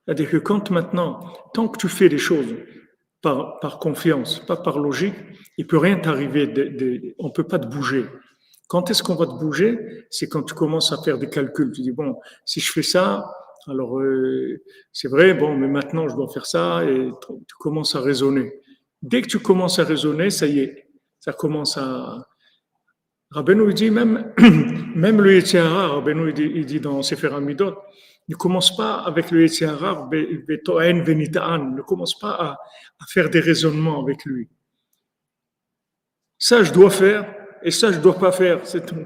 Speaker 1: C'est-à-dire que quand maintenant, tant que tu fais les choses par confiance, pas par logique, il ne peut rien t'arriver, on ne peut pas te bouger. Quand est-ce qu'on va te bouger? C'est quand tu commences à faire des calculs. Tu dis, bon, si je fais ça, alors c'est vrai, bon, mais maintenant je dois faire ça, et tu commences à raisonner. Dès que tu commences à raisonner, ça y est, ça commence à... Rabbeinu dit même le Yetziara, Rabbeinu il dit dans Sefer Hamidot, ne commence pas avec le Yetziara, ne commence pas à faire des raisonnements avec lui. Ça, je dois faire, et ça, je ne dois pas faire, c'est tout.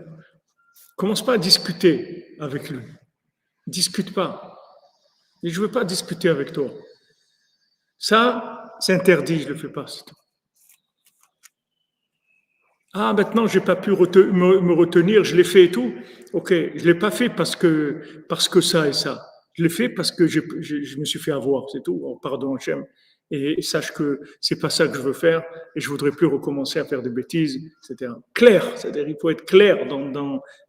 Speaker 1: Commence pas à discuter avec lui. Discute pas. Et je ne veux pas discuter avec toi. Ça, c'est interdit, je ne le fais pas, c'est tout. Ah, maintenant, je n'ai pas pu me retenir, je l'ai fait et tout. Ok, je ne l'ai pas fait parce que ça et ça. Je l'ai fait parce que je me suis fait avoir, c'est tout. Oh, pardon, Hachem. Et sache que c'est pas ça que je veux faire et je voudrais plus recommencer à faire des bêtises, etc. Clair, c'est-à-dire il faut être clair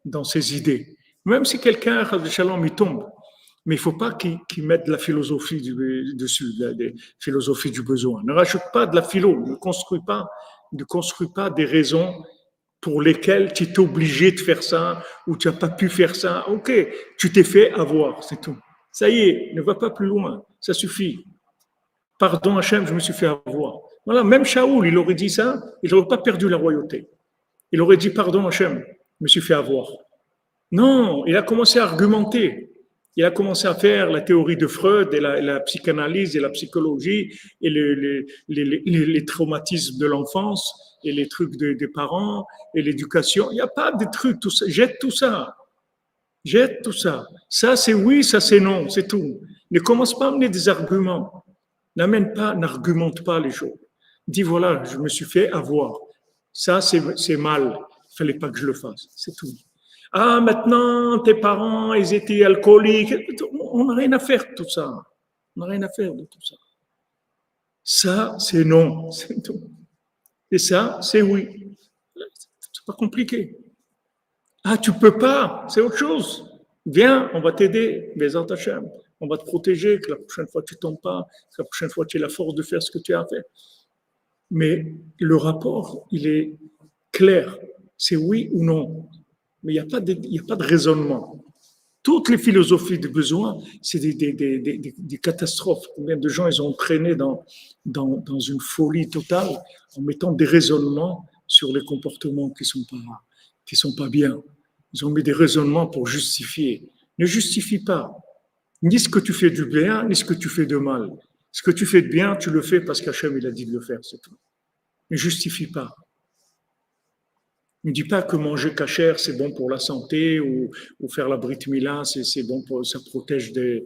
Speaker 1: dans ses idées. Même si quelqu'un, Shalom, il tombe, mais il faut pas qu'il mette de la philosophie dessus, la philosophie du besoin. Ne rajoute pas de la philo, ne construis pas des raisons pour lesquelles tu es obligé de faire ça ou tu n'as pas pu faire ça. Ok, tu t'es fait avoir, c'est tout. Ça y est, ne va pas plus loin, ça suffit. Pardon Hachem, je me suis fait avoir. Voilà, même Shaoul, il aurait dit ça, il n'aurait pas perdu la royauté. Il aurait dit pardon Hachem, je me suis fait avoir. Non, il a commencé à argumenter. Il a commencé à faire la théorie de Freud et la psychanalyse et la psychologie et les traumatismes de l'enfance et les trucs des parents et l'éducation. Il n'y a pas de trucs, tout ça. Jette tout ça. Jette tout ça. Ça c'est oui, ça c'est non, c'est tout. Ne commence pas à amener des arguments. N'argumente pas les choses. Dis voilà, je me suis fait avoir. Ça c'est mal. Il fallait pas que je le fasse. C'est tout. Ah, maintenant, tes parents, ils étaient alcooliques. On n'a rien à faire de tout ça. On n'a rien à faire de tout ça. Ça, c'est non. C'est tout. Et ça, c'est oui. C'est pas compliqué. Ah, tu peux pas. C'est autre chose. Viens, on va t'aider. Bézant Hachem. On va te protéger, que la prochaine fois, tu ne tombes pas. Que la prochaine fois, tu aies la force de faire ce que tu as à faire. Mais le rapport, il est clair. C'est oui ou non. Mais il n'y a pas de raisonnement. Toutes les philosophies de besoin, c'est des catastrophes. Combien de gens ils ont entraîné dans une folie totale en mettant des raisonnements sur les comportements qui sont pas bien. Ils ont mis des raisonnements pour justifier. Ne justifie pas ni ce que tu fais du bien, ni ce que tu fais de mal. Ce que tu fais de bien, tu le fais parce qu'Hachem il a dit de le faire, c'est tout. Ne justifie pas. Ne dis pas que manger cachère, c'est bon pour la santé ou faire la Brit Mila, c'est bon pour, ça protège de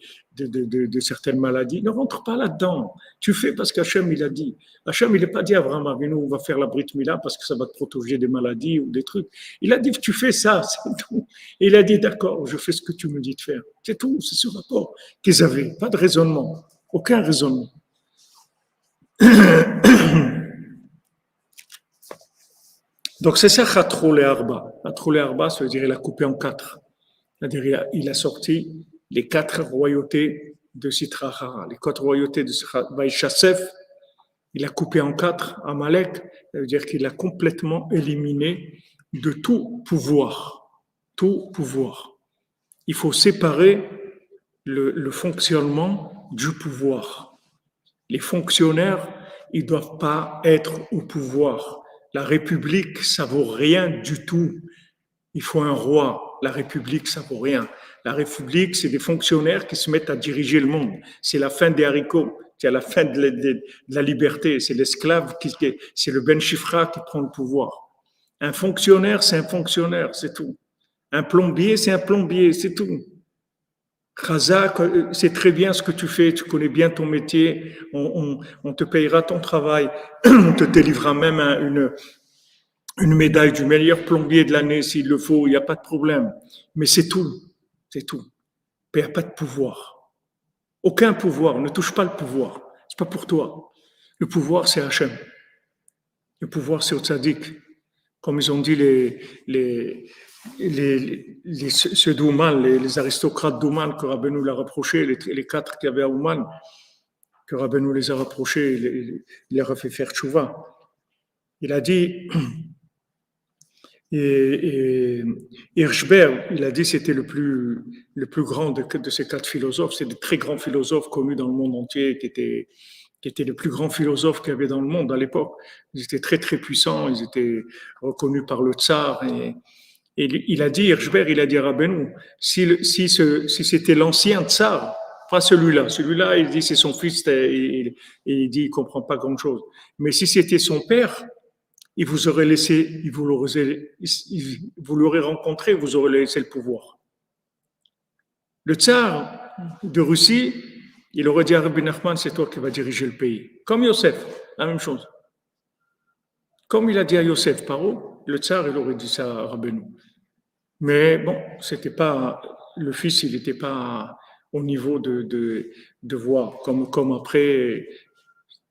Speaker 1: certaines maladies. Ne rentre pas là-dedans. Tu fais parce qu'Hachem, il a dit. Hachem, il n'a pas dit à Abraham Avinu, on va faire la Brit Mila parce que ça va te protéger des maladies ou des trucs. Il a dit que tu fais ça, c'est tout. Et il a dit, d'accord, je fais ce que tu me dis de faire. C'est tout, c'est ce rapport qu'ils avaient. Pas de raisonnement. Aucun raisonnement. Donc c'est ça, Khatrou et Arba. Khatrou et Arba, ça veut dire qu'il a coupé en quatre. C'est-à-dire il a sorti les quatre royautés de Sitra Hara, les quatre royautés de Vaïchasef. Il a coupé en quatre Amalek, ça veut dire qu'il a complètement éliminé de tout pouvoir. Tout pouvoir. Il faut séparer le fonctionnement du pouvoir. Les fonctionnaires, ils ne doivent pas être au pouvoir. La République, ça vaut rien du tout. Il faut un roi. La République, ça vaut rien. La République, c'est des fonctionnaires qui se mettent à diriger le monde. C'est la fin des haricots. C'est la fin de la liberté. C'est l'esclave, c'est le Ben Chifra qui prend le pouvoir. Un fonctionnaire, c'est un fonctionnaire, c'est tout. Un plombier, c'est un plombier, c'est tout. Khazak, c'est très bien ce que tu fais, tu connais bien ton métier, on te payera ton travail, on te délivrera même une médaille du meilleur plombier de l'année s'il le faut, il n'y a pas de problème. Mais c'est tout, c'est tout. Il n'y a pas de pouvoir. Aucun pouvoir, ne touche pas le pouvoir. C'est pas pour toi. Le pouvoir, c'est Hachem. Le pouvoir, c'est au tzaddik. Comme ils ont dit ceux d'Ouman, les aristocrates d'Ouman que Rabbeinu l'a reproché, les quatre qu'il y avait à Ouman, que Rabbeinu les a reprochés, il leur a fait faire tchouva. Il a dit, et Hirschberg, il a dit c'était le plus grand de ces quatre philosophes. C'est des très grands philosophes connus dans le monde entier qui étaient les plus grands philosophes qu'il y avait dans le monde à l'époque. Ils étaient très, très puissants, ils étaient reconnus par le tsar. Et il a dit, Hirschberg, il a dit à Rabbeinu, si c'était l'ancien tsar, pas celui-là, il dit c'est son fils, et il dit il comprend pas grand-chose. Mais si c'était son père, il vous aurait laissé, vous l'aurez rencontré, vous aurez laissé le pouvoir. Le tsar de Russie, il aurait dit à Rabbi Nachman, c'est toi qui vas diriger le pays. Comme Yosef, la même chose. Comme il a dit à Yosef Paro, le tsar, il aurait dit ça à Rabbeinu. Mais bon, c'était pas, le fils, il n'était pas au niveau de voir, comme après,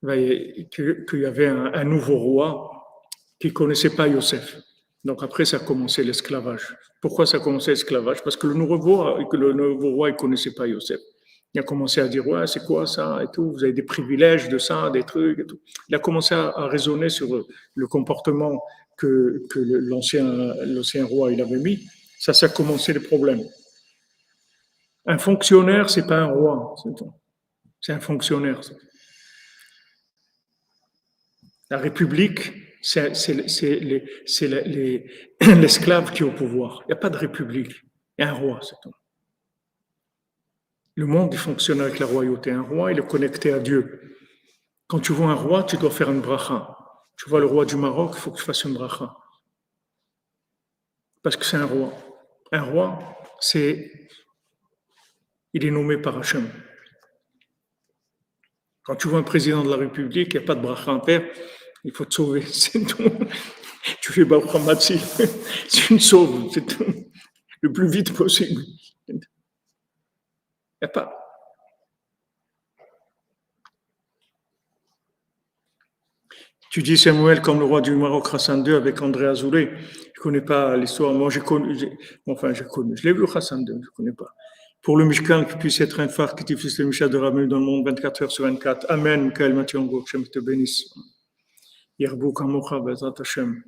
Speaker 1: qu'il y avait un nouveau roi qui connaissait pas Yosef. Donc après, ça a commencé l'esclavage. Pourquoi ça a commencé l'esclavage? Parce que le nouveau roi, il connaissait pas Yosef. Il a commencé à dire, ouais, c'est quoi ça et tout, vous avez des privilèges de ça, des trucs et tout. Il a commencé à raisonner sur le comportement que l'ancien roi il avait mis. Ça a commencé les problèmes. Un fonctionnaire, c'est pas un roi, c'est un fonctionnaire. La République, c'est l'esclave qui est au pouvoir. Il n'y a pas de République, il y a un roi, c'est tout. Le monde il fonctionne avec la royauté. Un roi, il est connecté à Dieu. Quand tu vois un roi, tu dois faire une bracha. Tu vois le roi du Maroc, il faut que tu fasses une bracha. Parce que c'est un roi. Un roi, il est nommé par Hachem. Quand tu vois un président de la République, il n'y a pas de bracha en terre, il faut te sauver, c'est tout. Tu fais bracha matzi, tu me sauves, c'est tout. Le plus vite possible. Il n'y a pas. Tu dis Samuel comme le roi du Maroc Hassan II avec André Azoulay. Je ne connais pas l'histoire. Moi, j'ai connu. Je l'ai vu Hassan II, je ne connais pas. Pour le Mishkan, qui puisse être un phare qui diffuse le Mishkan de Rabbeinu dans le monde 24 heures sur 24. Amen. Michael Mathiongo, que Hashem te bénisse. Yerbou Kamocha, Bezat Hashem.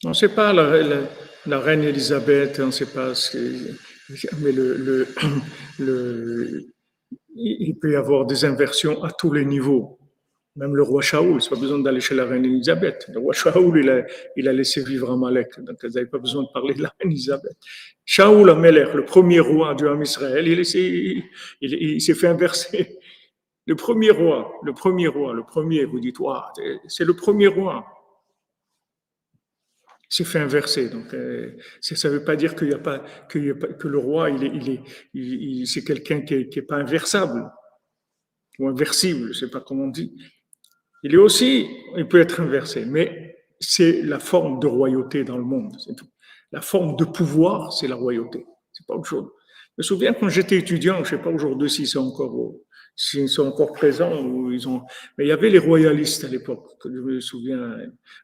Speaker 1: On ne sait pas la reine Elisabeth, on ne sait pas ce que, mais il peut y avoir des inversions à tous les niveaux. Même le roi Shaoul, c'est pas besoin d'aller chez la reine Elisabeth. Le roi Shaoul, il a laissé vivre Amalek, donc ils n'avaient pas besoin de parler de la reine Elisabeth. Shaoul Amalek, le premier roi du Ham Israël, il s'est fait inverser. Le premier, vous dites, wow, c'est le premier roi. Il s'est fait inverser. Donc, ça ne veut pas dire que le roi, c'est quelqu'un qui est pas inversable ou inversible, je ne sais pas comment on dit. Il peut être inversé, mais c'est la forme de royauté dans le monde, c'est tout. La forme de pouvoir, c'est la royauté, c'est pas autre chose. Je me souviens quand j'étais étudiant, je ne sais pas aujourd'hui s'ils sont encore présents ou mais il y avait les royalistes à l'époque. Je me souviens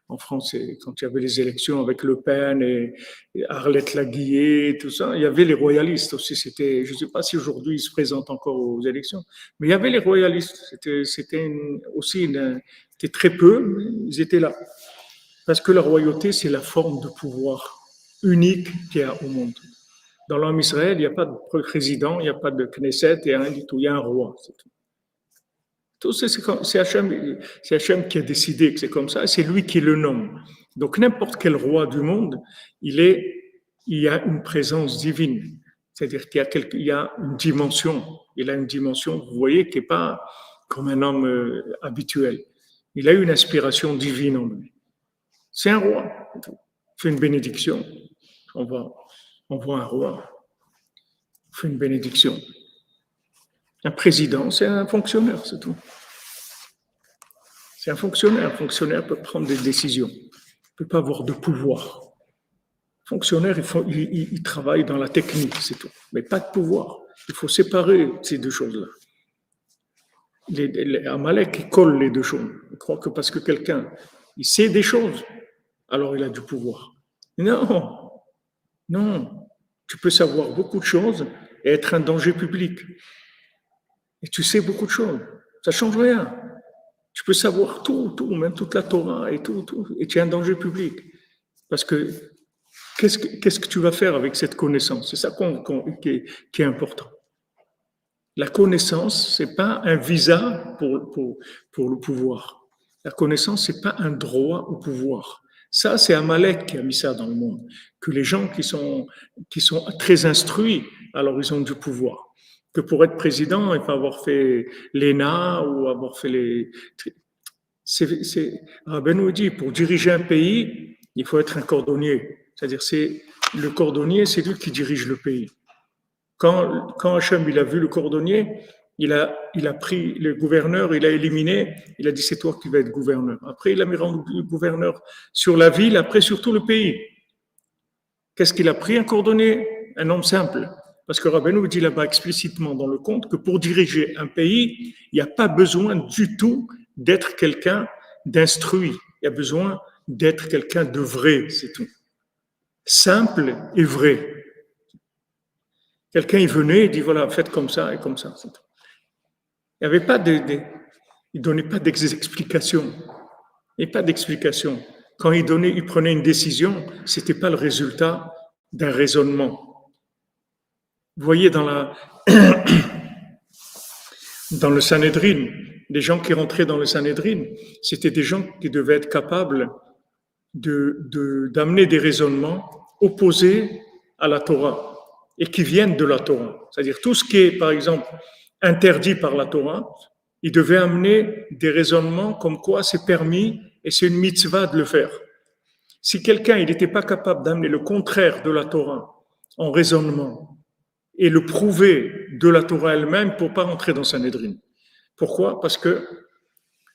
Speaker 1: en France, quand il y avait les élections avec Le Pen et Arlette Laguillet, tout ça, il y avait les royalistes aussi. Je ne sais pas si aujourd'hui ils se présentent encore aux élections, mais il y avait les royalistes. C'était très peu, mais ils étaient là. Parce que la royauté, c'est la forme de pouvoir unique qu'il y a au monde. Dans l'homme Israël, il n'y a pas de président, il n'y a pas de Knesset, et rien du tout. Il y a un roi, c'est tout. C'est Hachem qui a décidé que c'est comme ça, et c'est lui qui le nomme. Donc n'importe quel roi du monde, il y a une présence divine. C'est-à-dire qu'il y a une dimension. Il a une dimension, vous voyez, qui n'est pas comme un homme habituel. Il a une inspiration divine en lui. C'est un roi. Il fait une bénédiction. On voit un roi. Il fait une bénédiction. Un président, c'est un fonctionnaire, c'est tout. C'est un fonctionnaire. Un fonctionnaire peut prendre des décisions. Il ne peut pas avoir de pouvoir. Un fonctionnaire, il travaille dans la technique, c'est tout. Mais pas de pouvoir. Il faut séparer ces deux choses-là. Les Amalek, ils collent les deux choses. Ils croient que parce que quelqu'un, il sait des choses, alors il a du pouvoir. Non. Tu peux savoir beaucoup de choses et être un danger public. Et tu sais beaucoup de choses. Ça ne change rien. Tu peux savoir tout, même toute la Torah et tout, et tu es un danger public. Parce que qu'est-ce que tu vas faire avec cette connaissance? C'est ça qui est important. La connaissance, ce n'est pas un visa pour le pouvoir. La connaissance, ce n'est pas un droit au pouvoir. Ça, c'est Amalek qui a mis ça dans le monde. Que les gens qui sont très instruits, alors ils ont du pouvoir. Que pour être président, il faut avoir fait l'ENA ou avoir fait Rabbeinu dit, pour diriger un pays, il faut être un cordonnier. C'est-à-dire, le cordonnier, c'est lui qui dirige le pays. Quand Hachem il a vu le cordonnier, il a pris le gouverneur, il a éliminé, il a dit c'est toi qui vas être gouverneur. Après, il a mis rendu gouverneur sur la ville, après sur tout le pays. Qu'est-ce qu'il a pris? Un cordonnier, un homme simple. Parce que Rabbeinu dit là-bas explicitement dans le conte que pour diriger un pays, il n'y a pas besoin du tout d'être quelqu'un d'instruit. Il y a besoin d'être quelqu'un de vrai, c'est tout. Simple et vrai. Quelqu'un, il venait et dit, voilà, faites comme ça et comme ça. C'est tout. Il n'y avait pas il ne donnait pas d'explication. Il n'y avait pas d'explication. Quand il prenait une décision, ce n'était pas le résultat d'un raisonnement. Vous voyez dans le Sanhédrin, les gens qui rentraient dans le Sanhédrin, c'était des gens qui devaient être capables d'amener des raisonnements opposés à la Torah et qui viennent de la Torah. C'est-à-dire tout ce qui est, par exemple, interdit par la Torah, ils devaient amener des raisonnements comme quoi c'est permis et c'est une mitzvah de le faire. Si quelqu'un n'était pas capable d'amener le contraire de la Torah en raisonnement, et le prouver de la Torah elle-même pour ne pas rentrer dans le Sanhédrin. Pourquoi? Parce que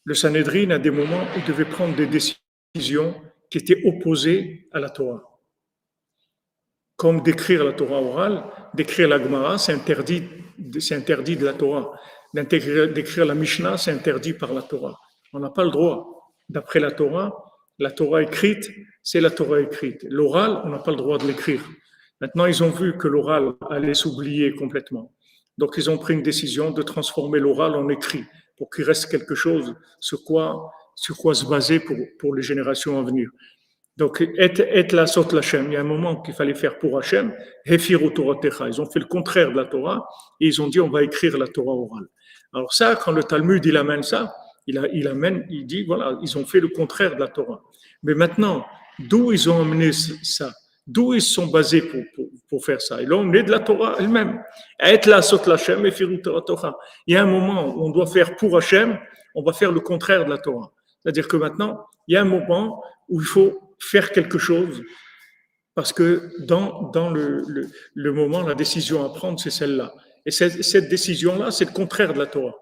Speaker 1: le Sanhédrin, à des moments, il devait prendre des décisions qui étaient opposées à la Torah. Comme d'écrire la Torah orale, d'écrire la Gemara, c'est interdit de la Torah. D'écrire la Mishnah, c'est interdit par la Torah. On n'a pas le droit. D'après la Torah écrite, c'est la Torah écrite. L'oral, on n'a pas le droit de l'écrire. Maintenant, ils ont vu que l'oral allait s'oublier complètement. Donc, ils ont pris une décision de transformer l'oral en écrit pour qu'il reste quelque chose sur quoi se baser pour les générations à venir. Donc, et la sot l'Hachem, il y a un moment qu'il fallait faire pour Hachem, Hefiru Toratecha. Ils ont fait le contraire de la Torah et ils ont dit on va écrire la Torah orale. Alors ça, quand le Talmud il amène ça, Il amène, il dit, voilà, ils ont fait le contraire de la Torah. Mais maintenant, d'où ils ont amené ça? D'où ils sont basés pour faire ça? Ils l'ont amené de la Torah elle-même. Il y a un moment où on doit faire pour Hachem, on va faire le contraire de la Torah. C'est-à-dire que maintenant, il y a un moment où il faut faire quelque chose parce que dans le moment, la décision à prendre, c'est celle-là. Et cette décision-là, c'est le contraire de la Torah.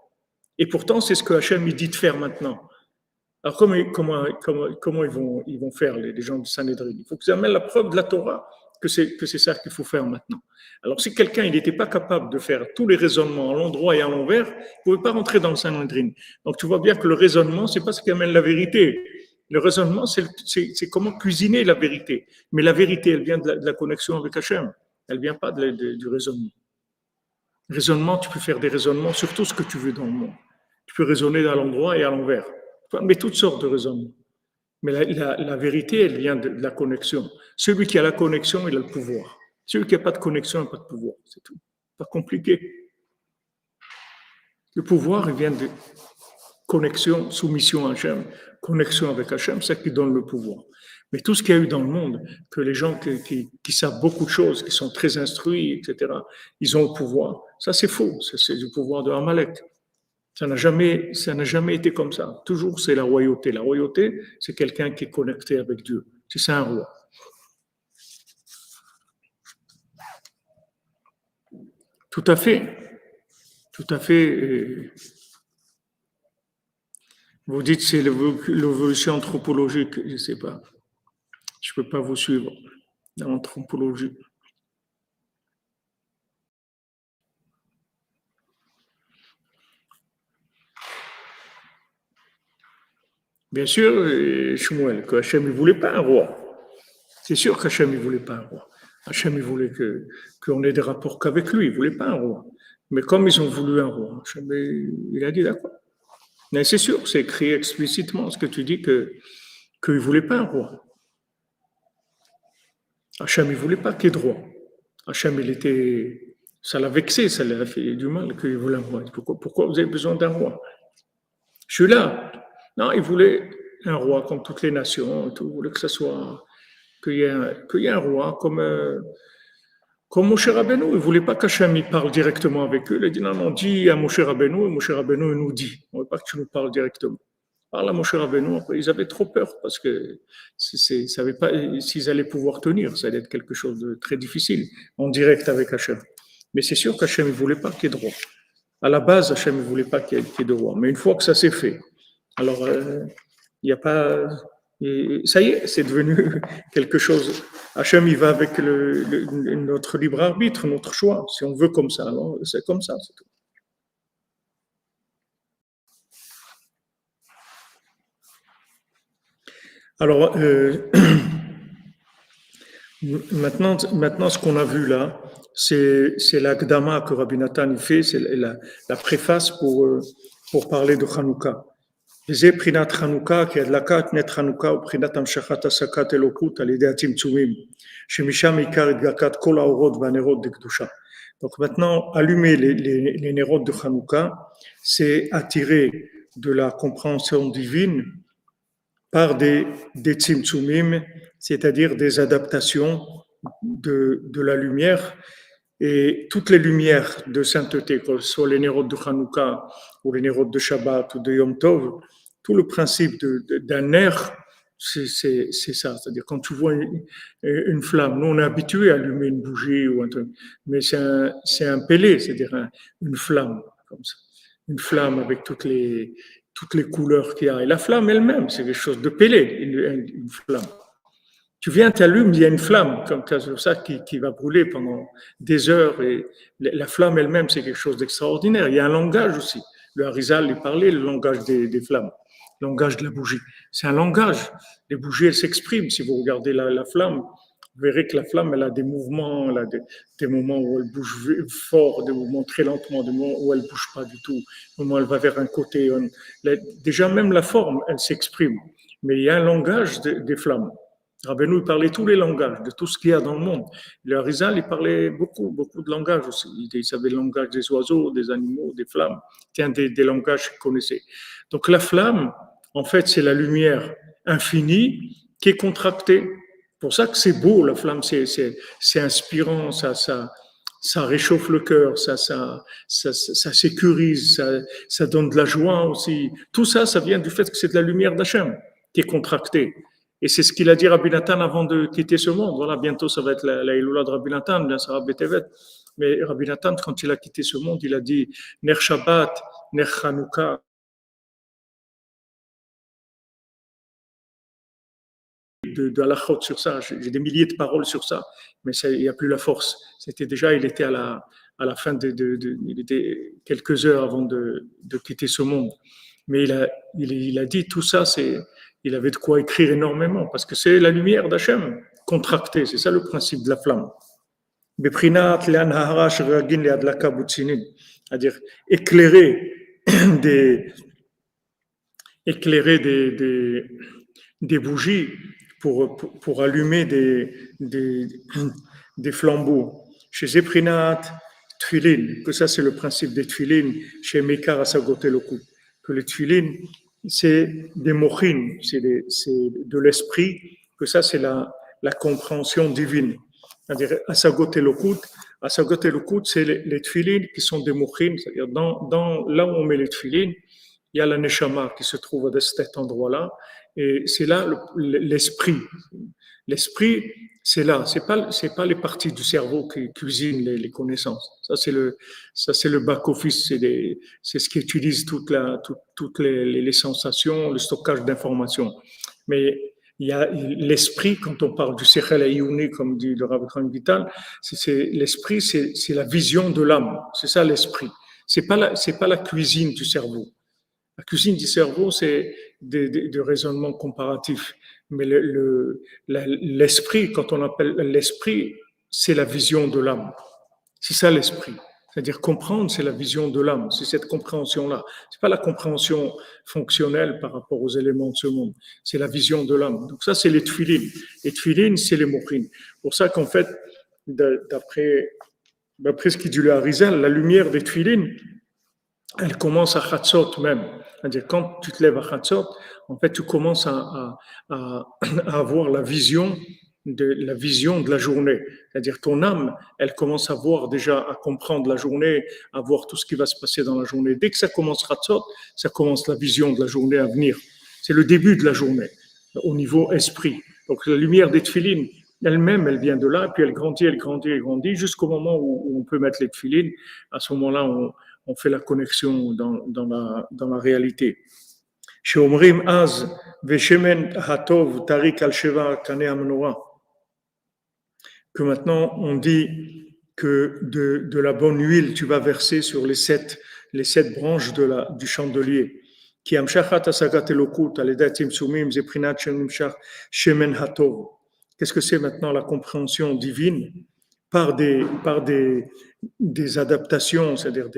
Speaker 1: Et pourtant, c'est ce que Hachem il dit de faire maintenant. Alors, comment ils vont faire, les gens du Sanhédrin? Il faut qu'ils amènent la preuve de la Torah que c'est ça qu'il faut faire maintenant. Alors, si quelqu'un il n'était pas capable de faire tous les raisonnements à l'endroit et à l'envers, il ne pouvait pas rentrer dans le Sanhédrin. Donc, tu vois bien que le raisonnement, ce n'est pas ce qui amène la vérité. Le raisonnement, c'est comment cuisiner la vérité. Mais la vérité, elle vient de la connexion avec Hachem. Elle ne vient pas du raisonnement. Raisonnement, tu peux faire des raisonnements sur tout ce que tu veux dans le monde. Tu peux raisonner à l'endroit et à l'envers. Mais toutes sortes de raisonnements. Mais la vérité, elle vient de la connexion. Celui qui a la connexion, il a le pouvoir. Celui qui n'a pas de connexion, il n'a pas de pouvoir. C'est tout. Pas compliqué. Le pouvoir, il vient de connexion, soumission à Hachem, connexion avec Hachem, c'est ça qui donne le pouvoir. Mais tout ce qu'il y a eu dans le monde, que les gens qui savent beaucoup de choses, qui sont très instruits, etc., ils ont le pouvoir, ça c'est faux, c'est du pouvoir de Amalek. Ça n'a jamais été comme ça. Toujours, c'est la royauté. La royauté, c'est quelqu'un qui est connecté avec Dieu. C'est ça un roi. Tout à fait. Tout à fait. Vous dites c'est l'évolution anthropologique, je ne sais pas. Je ne peux pas vous suivre dans l'anthropologie. Bien sûr, Shmuel, que Hachem ne voulait pas un roi. C'est sûr qu'Hachem ne voulait pas un roi. Hachem il voulait qu'on ait des rapports qu'avec lui. Il ne voulait pas un roi. Mais comme ils ont voulu un roi, Hachem, il a dit d'accord. Mais c'est sûr, c'est écrit explicitement ce que tu dis qu'il ne voulait pas un roi. Hachem, il ne voulait pas qu'il y ait de roi. Hachem, ça l'a vexé, ça l'a fait du mal qu'il voulait un roi. Pourquoi vous avez besoin d'un roi? Je suis là. Non, il voulait un roi comme toutes les nations. Il voulait que ça soit, qu'il y ait un roi comme Moshe Rabbeinu. Il ne voulait pas qu'Hachem parle directement avec eux. Il a dit non, dis à Moshe Rabbeinu, et Moshe Rabbeinu nous dit. On ne veut pas que tu nous parles directement. Parle à Moshe Rabbeinu. Après, ils avaient trop peur parce que savaient pas s'ils allaient pouvoir tenir. Ça allait être quelque chose de très difficile en direct avec Hachem. Mais c'est sûr qu'Hachem ne voulait pas qu'il y ait de roi. À la base, Hachem ne voulait pas qu'il y ait de roi. Mais une fois que ça s'est fait, alors il n'y a pas. Ça y est, c'est devenu quelque chose. Hachem, il va avec notre libre arbitre, notre choix. Si on veut comme ça, alors c'est comme ça, c'est tout. Alors, maintenant, ce qu'on a vu là, c'est la Gdama que Rabbi Nathan fait, c'est la préface pour parler de Hanouka. וזה בחינת חנוכה, כהדלקת נר חנוכה ובחינת המשכת השגת אלוקות על ידי הצמצומים, שמשם עיקר הדלקת כל האורות והנרות דקדושה. Donc maintenant, allumer les nérodes de Hanouka, c'est attirer de la compréhension divine par des tzimtzumim, c'est-à-dire des adaptations de la lumière. Et toutes les lumières de sainteté, que ce soit les nérodes de Hanouka ou les nérodes de Shabbat ou de Yom Tov, tout le principe d'un ner, c'est ça. C'est-à-dire quand tu vois une flamme, nous on est habitué à allumer une bougie ou un truc, mais c'est un pélé, c'est-à-dire une flamme comme ça, une flamme avec toutes les couleurs qu'il y a. Et la flamme elle-même, c'est quelque chose de pélé, une flamme. Tu viens, tu allumes, il y a une flamme comme ça qui va brûler pendant des heures. Et la flamme elle-même, c'est quelque chose d'extraordinaire. Il y a un langage aussi. Le Harizal, il parlait le langage des flammes, le langage de la bougie. C'est un langage. Les bougies, elles s'expriment. Si vous regardez la flamme, vous verrez que la flamme, elle a des mouvements, elle a des moments où elle bouge fort, des mouvements très lentement, des moments où elle ne bouge pas du tout, des moments où elle va vers un côté. Déjà, même la forme, elle s'exprime. Mais il y a un langage des flammes. Rabbeinu, il parlait tous les langages, de tout ce qu'il y a dans le monde. Le Harizal, il parlait beaucoup de langages aussi. Il savait le langage des oiseaux, des animaux, des flammes. Des langages qu'il connaissait. Donc la flamme, en fait, c'est la lumière infinie qui est contractée. C'est pour ça que c'est beau, la flamme, c'est inspirant, ça réchauffe le cœur, ça sécurise, ça donne de la joie aussi. Tout ça, ça vient du fait que c'est de la lumière d'Hachem qui est contractée. Et c'est ce qu'il a dit Rabbi Nathan avant de quitter ce monde. Voilà, bientôt ça va être la Iloula de Rabbi Nathan, bien ça va Betevet. Mais Rabbi Nathan, quand il a quitté ce monde, il a dit Ner Shabbat, Ner Chanukah, de halachot sur ça. J'ai des milliers de paroles sur ça, mais il n'y a plus la force. C'était déjà, il était à la fin il était quelques heures avant de quitter ce monde. Mais il a dit tout ça, il avait de quoi écrire énormément, parce que c'est la lumière d'Hachem contractée, c'est ça le principe de la flamme. C'est-à-dire éclairer des, éclairer des bougies pour allumer des flambeaux. Chez Zeprinat, Tfilin, que ça c'est le principe des Tfilin, chez Mekar Asagotelokut, que les Tfilin, c'est des mochines, c'est de l'esprit, que ça c'est la compréhension divine. C'est-à-dire Asagotelokut, c'est les Tfilin qui sont des mochines, c'est-à-dire là où on met les Tfilin, il y a la neshama qui se trouve à cet endroit-là, et c'est là l'esprit. L'esprit, c'est là, c'est pas les parties du cerveau qui cuisinent les connaissances. Ça c'est le back office, c'est ce qui utilise toutes les sensations, le stockage d'informations. Mais il y a l'esprit, quand on parle du Sechel Ayuni, comme dit le Rav Chaim Vital, l'esprit, c'est la vision de l'âme. C'est ça l'esprit. C'est pas la cuisine du cerveau. La cuisine du cerveau, c'est de raisonnement comparatif. Mais l'esprit, quand on appelle l'esprit, c'est la vision de l'âme. C'est ça l'esprit. C'est-à-dire comprendre, c'est la vision de l'âme. C'est cette compréhension-là. C'est pas la compréhension fonctionnelle par rapport aux éléments de ce monde. C'est la vision de l'âme. Donc ça, c'est les tfilines. Les tfilines, c'est les mochines. Pour ça qu'en fait, d'après ce qu'il dit le Harizal, la lumière des tfilines, elle commence à Chatzot même. C'est-à-dire, quand tu te lèves à Chatzot, en fait, tu commences à avoir la vision de la journée. C'est-à-dire, ton âme, elle commence à voir déjà, à comprendre la journée, à voir tout ce qui va se passer dans la journée. Dès que ça commence Chatzot, ça commence la vision de la journée à venir. C'est le début de la journée, au niveau esprit. Donc, la lumière des tfilines, elle-même, elle vient de là, puis elle grandit, jusqu'au moment où on peut mettre les tfilines. À ce moment-là, on fait la connexion dans la réalité. Chez Omrim Az, Veshemen Hatov, Tarik al-Sheva, Kane Amnora, que maintenant on dit que de la bonne huile, tu vas verser sur les sept branches du chandelier. Qui amshachat asagat elokut, aledatim sumim, zeprinat shemimshach, shemen hatov. Qu'est-ce que c'est maintenant la compréhension divine? Par des adaptations, c'est-à-dire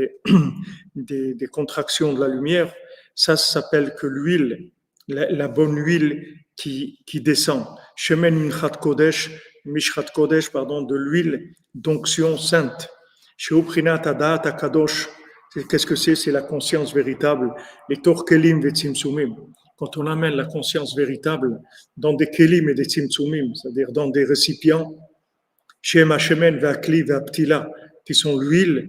Speaker 1: des contractions de la lumière, ça s'appelle que l'huile, la bonne huile qui descend. Shemen Mishrat Kodesh, de l'huile d'onction sainte. Sheuprinat Adat Akadosh, qu'est-ce que c'est? C'est la conscience véritable. Les Torkelim Vetzimsumim. Quand on amène la conscience véritable dans des kelim et des tzimtzumim, c'est-à-dire dans des récipients, Shem Hashemen Ve'akli Ve'aptila, qui sont l'huile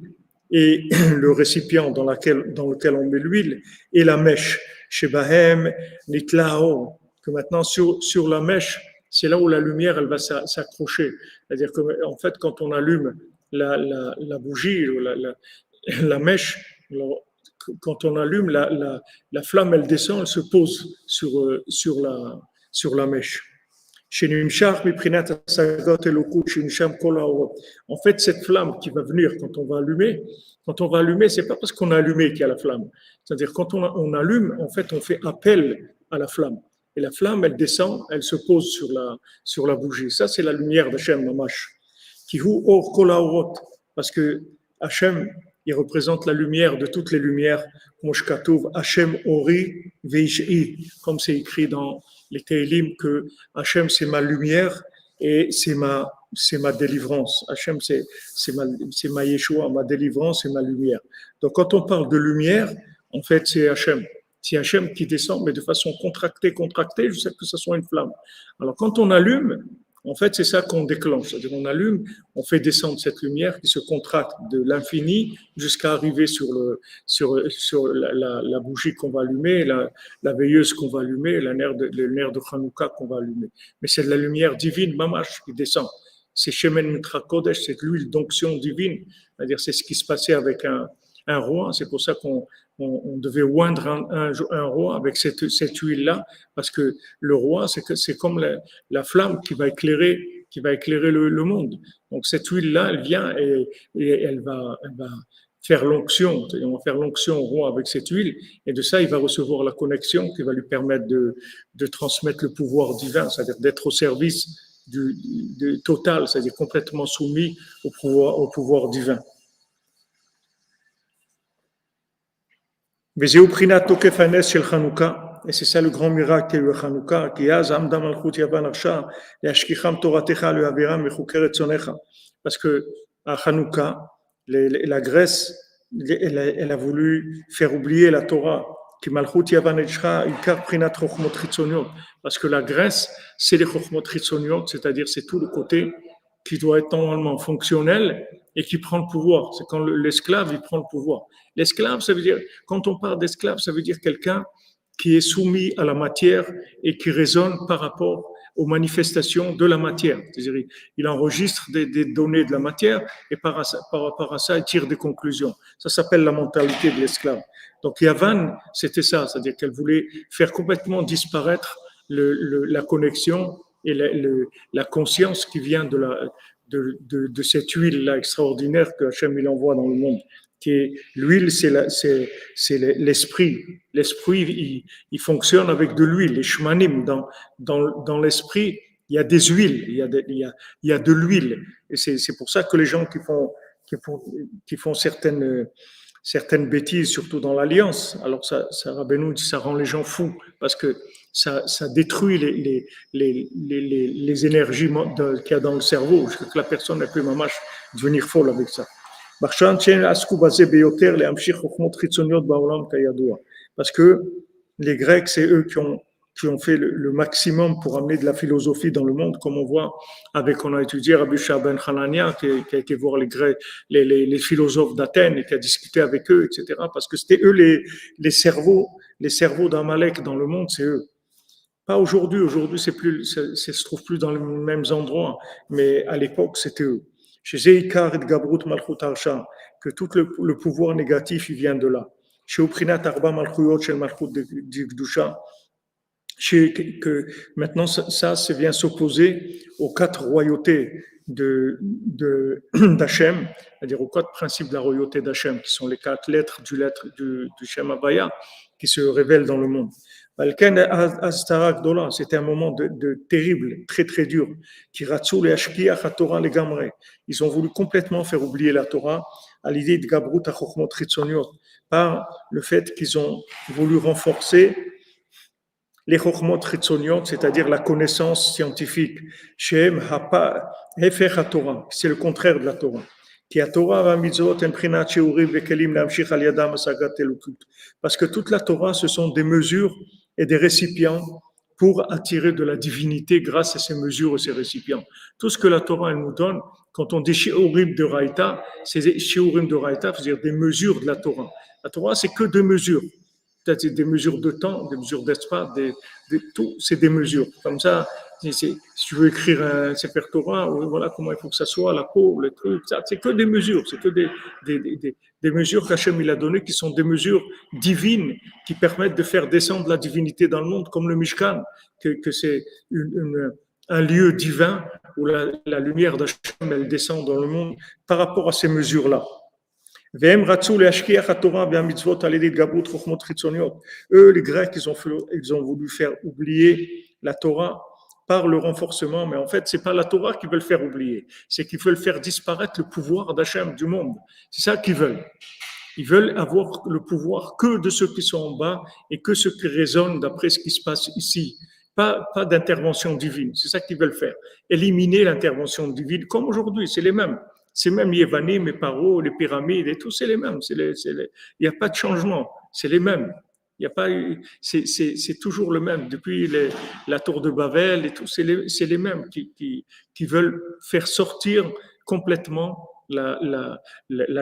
Speaker 1: et le récipient dans lequel on met l'huile, et la mèche, Shebahem Nitlao, que maintenant sur la mèche, c'est là où la lumière elle va s'accrocher. C'est-à-dire qu'en fait, quand on allume la bougie, la mèche, quand on allume, la flamme, elle descend, elle se pose sur la mèche. En fait, cette flamme qui va venir quand on va allumer, c'est pas parce qu'on a allumé qu'il y a la flamme. C'est-à-dire quand on allume, en fait, on fait appel à la flamme. Et la flamme, elle descend, elle se pose sur la bougie. Ça, c'est la lumière d'Hachem Mamash. Parce que Hachem, il représente la lumière de toutes les lumières. Hachem Ori Veish'i, comme c'est écrit dans les Teilim, que Hachem c'est ma lumière et c'est ma délivrance. Hachem c'est ma Yeshua, ma délivrance et ma lumière. Donc quand on parle de lumière, en fait c'est Hachem. C'est Hachem qui descend, mais de façon contractée, jusqu'à ce que ce soit une flamme. Alors, quand on allume, en fait, c'est ça qu'on déclenche. C'est-à-dire, on allume, on fait descendre cette lumière qui se contracte de l'infini jusqu'à arriver sur la bougie qu'on va allumer, la veilleuse qu'on va allumer, le nerf de Hanouka qu'on va allumer. Mais c'est de la lumière divine, mamash, qui descend. C'est Shemen Mitra Kodesh, c'est l'huile d'onction divine. C'est-à-dire, c'est ce qui se passait avec un roi. C'est pour ça qu'on devait oindre un roi avec cette huile-là, parce que le roi, c'est comme la flamme qui va éclairer le monde. Donc cette huile-là, elle vient et elle va faire l'onction. On va faire l'onction au roi avec cette huile, et de ça, il va recevoir la connexion qui va lui permettre de transmettre le pouvoir divin, c'est-à-dire d'être au service du total, c'est-à-dire complètement soumis au pouvoir divin. Et c'est ça le grand miracle qu'est eu Hanouka, qui a parce que à Hanouka, la Grèce, elle a voulu faire oublier la Torah, parce que la Grèce, c'est les chokhmot chitzoniot, c'est-à-dire c'est tout le côté qui doit être normalement fonctionnel et qui prend le pouvoir. C'est quand l'esclave, il prend le pouvoir. L'esclave, ça veut dire, quand on parle d'esclave, ça veut dire quelqu'un qui est soumis à la matière et qui raisonne par rapport aux manifestations de la matière. C'est-à-dire, il enregistre des données de la matière et par rapport à ça, il tire des conclusions. Ça s'appelle la mentalité de l'esclave. Donc, Yavan, c'était ça, c'est-à-dire qu'elle voulait faire complètement disparaître la connexion et la conscience qui vient de cette huile-là extraordinaire que Hachem il envoie dans le monde. L'huile, c'est l'esprit. L'esprit, il fonctionne avec de l'huile. Les shmanim, dans l'esprit, il y a des huiles, il y a de l'huile. Et c'est pour ça que les gens qui font certaines bêtises, surtout dans l'alliance, alors ça Rabbeinu dit, ça rend les gens fous, parce que ça détruit les énergies qu'il y a dans le cerveau, jusqu'à que la personne ne peut mamash devenir folle avec ça. Parce que les Grecs, c'est eux qui ont fait le maximum pour amener de la philosophie dans le monde, comme on voit on a étudié Rabbi Shah ben Hanania, qui a été voir les Grecs, les philosophes d'Athènes et qui a discuté avec eux, etc. Parce que c'était eux les cerveaux d'Amalek dans le monde, c'est eux. Pas aujourd'hui. Aujourd'hui, ça se trouve plus dans les mêmes endroits, mais à l'époque, c'était eux. Chez Zeikar et Gabrut Malchut Arsha, que tout le pouvoir négatif, il vient de là. Chez Uprinat Arba Malchuyot Shel Malchut Gdusha, que maintenant ça vient s'opposer aux 4 royautés d'Hachem, c'est-à-dire aux 4 principes de la royauté d'Hachem, qui sont les 4 lettres du Shem Havaya, qui se révèlent dans le monde. C'était un moment terrible, très très dur. Ils ont voulu complètement faire oublier la Torah à l'idée de Gabrut HaChokhmot Chitzoniot, par le fait qu'ils ont voulu renforcer les Chokhmot Chitzoniot, c'est-à-dire la connaissance scientifique. Shem Hapa Hefer HaTorah, c'est le contraire de la Torah. Parce que toute la Torah, ce sont des mesures et des récipients pour attirer de la divinité grâce à ces mesures et ces récipients. Tout ce que la Torah elle nous donne, quand on dit shiurim de Raïta, c'est shiurim de Raïta, c'est-à-dire des mesures de la Torah. La Torah, c'est que deux mesures. Peut-être des mesures de temps, des mesures d'espace, tout, c'est des mesures. Comme ça, si tu veux écrire un Sefer Torah, voilà comment il faut que ça soit, la peau, le truc, ça, c'est que des mesures, c'est que des mesures qu'Hachem il a données, qui sont des mesures divines, qui permettent de faire descendre la divinité dans le monde, comme le Mishkan, que c'est un lieu divin où la lumière d'Hachem elle descend dans le monde par rapport à ces mesures-là. Eux, les Grecs, ils ont voulu faire oublier la Torah par le renforcement, mais en fait, c'est pas la Torah qu'ils veulent faire oublier, c'est qu'ils veulent faire disparaître le pouvoir d'Hachem du monde. C'est ça qu'ils veulent. Ils veulent avoir le pouvoir que de ceux qui sont en bas et que ceux qui raisonnent d'après ce qui se passe ici. Pas d'intervention divine. C'est ça qu'ils veulent faire. Éliminer l'intervention divine, comme aujourd'hui, c'est les mêmes. C'est même Yévanim, les Paro, les pyramides et tout, c'est les mêmes. Il n'y a pas de changement, c'est les mêmes. Il y a pas eu, c'est toujours le même. Depuis la tour de Babel et tout, c'est les mêmes qui veulent faire sortir complètement la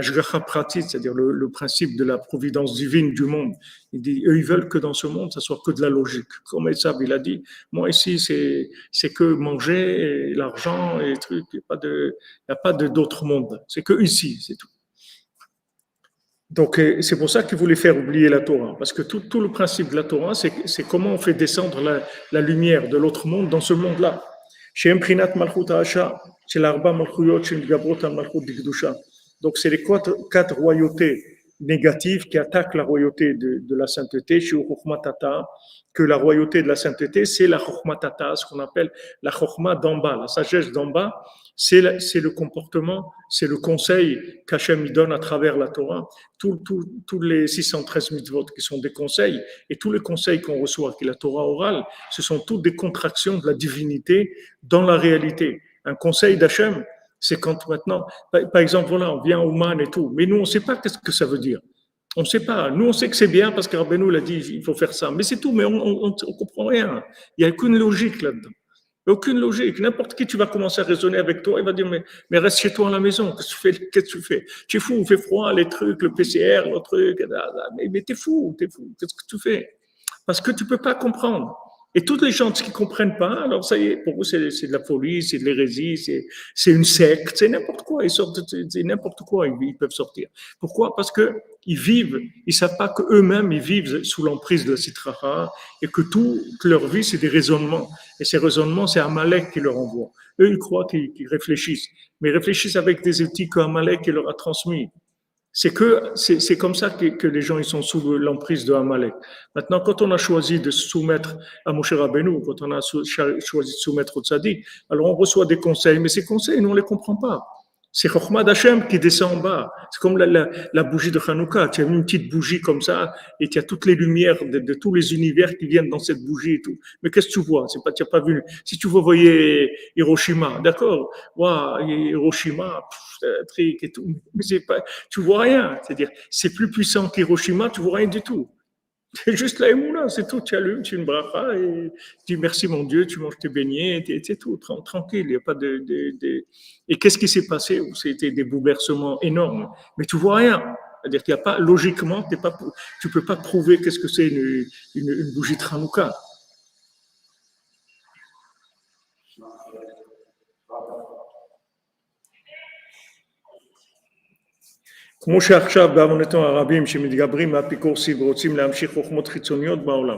Speaker 1: shgacha pratique, c'est-à-dire le principe de la providence divine du monde. Eux, ils veulent que dans ce monde, ça soit que de la logique. Comme Esav, il a dit, moi ici, c'est que manger, et l'argent et trucs. Il n'y a pas d'autre monde. C'est que ici, c'est tout. Donc, c'est pour ça qu'il voulait faire oublier la Torah. Parce que tout le principe de la Torah, c'est comment on fait descendre la lumière de l'autre monde dans ce monde-là. Chez Mprinat Malchut Ha'asha, chez l'Arba Malchuyot, chez Gabrot Malchut Dikdusha. Donc, c'est les quatre royautés négatives qui attaquent la royauté de la sainteté, chez Chokhmatata, que la royauté de la sainteté, c'est la Chokhmatata, ce qu'on appelle la Chokhma d'en bas, la sagesse d'en bas, c'est le comportement, c'est le conseil qu'Hachem donne à travers la Torah. Tous les 613 mitzvot qui sont des conseils, et tous les conseils qu'on reçoit, qui est la Torah orale, ce sont toutes des contractions de la divinité dans la réalité. Un conseil d'Hachem, c'est quand maintenant, par exemple, voilà, on vient au man et tout, mais nous, on ne sait pas qu'est-ce que ça veut dire. On ne sait pas. Nous, on sait que c'est bien parce que Rabbeinu l'a dit, il faut faire ça. Mais c'est tout, mais on ne comprend rien. Il n'y a qu'une logique là-dedans. Aucune logique. N'importe qui, tu vas commencer à raisonner avec toi, il va dire, mais reste chez toi à la maison. Qu'est-ce que tu fais? Tu es fou, il fait froid, les trucs, le PCR, le truc. Mais t'es fou. Qu'est-ce que tu fais? Parce que tu ne peux pas comprendre. Et toutes les gens qui ne comprennent pas, alors ça y est, pour eux, c'est de la folie, c'est de l'hérésie, c'est une secte, c'est n'importe quoi. C'est n'importe quoi, ils peuvent sortir. Pourquoi? Parce qu'ils vivent, ils ne savent pas qu'eux-mêmes, ils vivent sous l'emprise de la Sitra et que toute leur vie, c'est des raisonnements. Et ces raisonnements, c'est Amalek qui leur envoie. Eux, ils croient qu'ils réfléchissent, mais ils réfléchissent avec des outils qu'Amalek leur a transmis. C'est comme ça que les gens ils sont sous l'emprise de Amalek. Maintenant, quand on a choisi de se soumettre à Moshe Rabbeinu, quand on a choisi de soumettre au Tzaddik, alors on reçoit des conseils, mais ces conseils, nous on les comprend pas. C'est Chokhmah d'Hachem qui descend en bas. C'est comme la bougie de Hanouka. Tu as une petite bougie comme ça et tu as toutes les lumières de tous les univers qui viennent dans cette bougie et tout. Mais qu'est-ce que tu vois? Tu n'as pas vu. Si tu voyais Hiroshima, d'accord? Waouh, Hiroshima, truc et tout. Mais tu vois rien. C'est-à-dire, c'est plus puissant qu'Hiroshima, tu vois rien du tout. C'est juste la émouna, c'est tout. Tu allumes, tu une bracha et tu dis merci mon Dieu, tu manges tes beignets, c'est tout, tranquille. Il n'y a pas de. Et qu'est-ce qui s'est passé? C'était des bouleversements énormes, mais tu vois rien. C'est-à-dire qu'il n'y a pas, logiquement, tu ne peux pas prouver qu'est-ce que c'est une bougie de Hanouka. כמו שעכשיו בעוונותינו הרבים שמתגברים מהאפיקורסים ורוצים להמשיך חוכמות חיצוניות בעולם.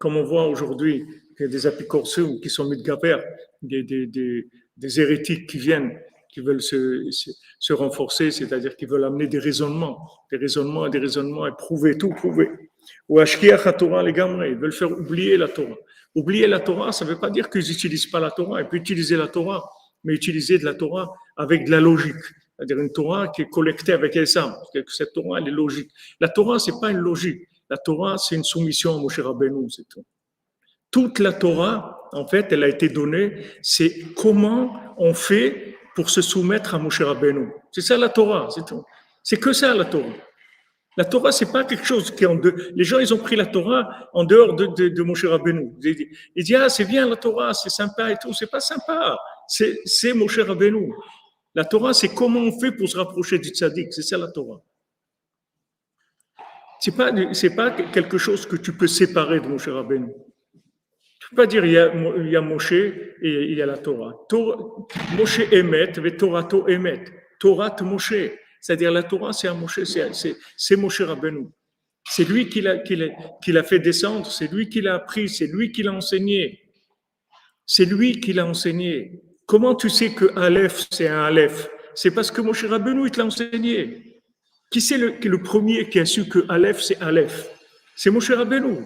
Speaker 1: Comme on voit aujourd'hui qu'il y a des apikoursim qui sont mitgaber, des hérétiques qui viennent, qui veulent se renforcer, c'est-à-dire qui veulent amener des raisonnements et prouver, tout prouver. Ou ashkiach haTorah legamre, ils veulent faire oublier la Torah. Oublier la Torah, ça ne veut pas dire qu'ils n'utilisent pas la Torah, ils peuvent utiliser la Torah, mais utiliser de la Torah avec de la logique. C'est-à-dire une Torah qui est collectée avec Esam. Parce que cette Torah, elle est logique. La Torah, ce n'est pas une logique. La Torah, c'est une soumission à Moshe Rabbeinu, c'est tout. Toute la Torah, en fait, elle a été donnée, c'est comment on fait pour se soumettre à Moshe Rabbeinu. C'est ça la Torah, c'est tout. C'est que ça la Torah. La Torah, c'est pas quelque chose qui est en deux. Les gens, ils ont pris la Torah en dehors de Moshe Rabbeinu. Ils disent, ah, c'est bien la Torah, c'est sympa et tout. C'est pas sympa. C'est Moshe Rabbeinu. La Torah, c'est comment on fait pour se rapprocher du tzaddik. C'est ça la Torah. C'est pas quelque chose que tu peux séparer de Moshe Rabbeinu. Tu peux pas dire il y a Moshe et il y a la Torah. Moshe Emet, ve Torato Emet. Torah Moshe. C'est-à-dire la Torah, c'est un Moshe, c'est Moshe Rabbeinu. C'est lui qui l'a fait descendre, c'est lui qui l'a appris, c'est lui qui l'a enseigné. C'est lui qui l'a enseigné. Comment tu sais que Aleph, c'est un Aleph? C'est parce que Moshe Rabbeinu, il te l'a enseigné. Qui c'est le premier qui a su que Aleph, c'est Aleph? C'est Moshe Rabbeinu.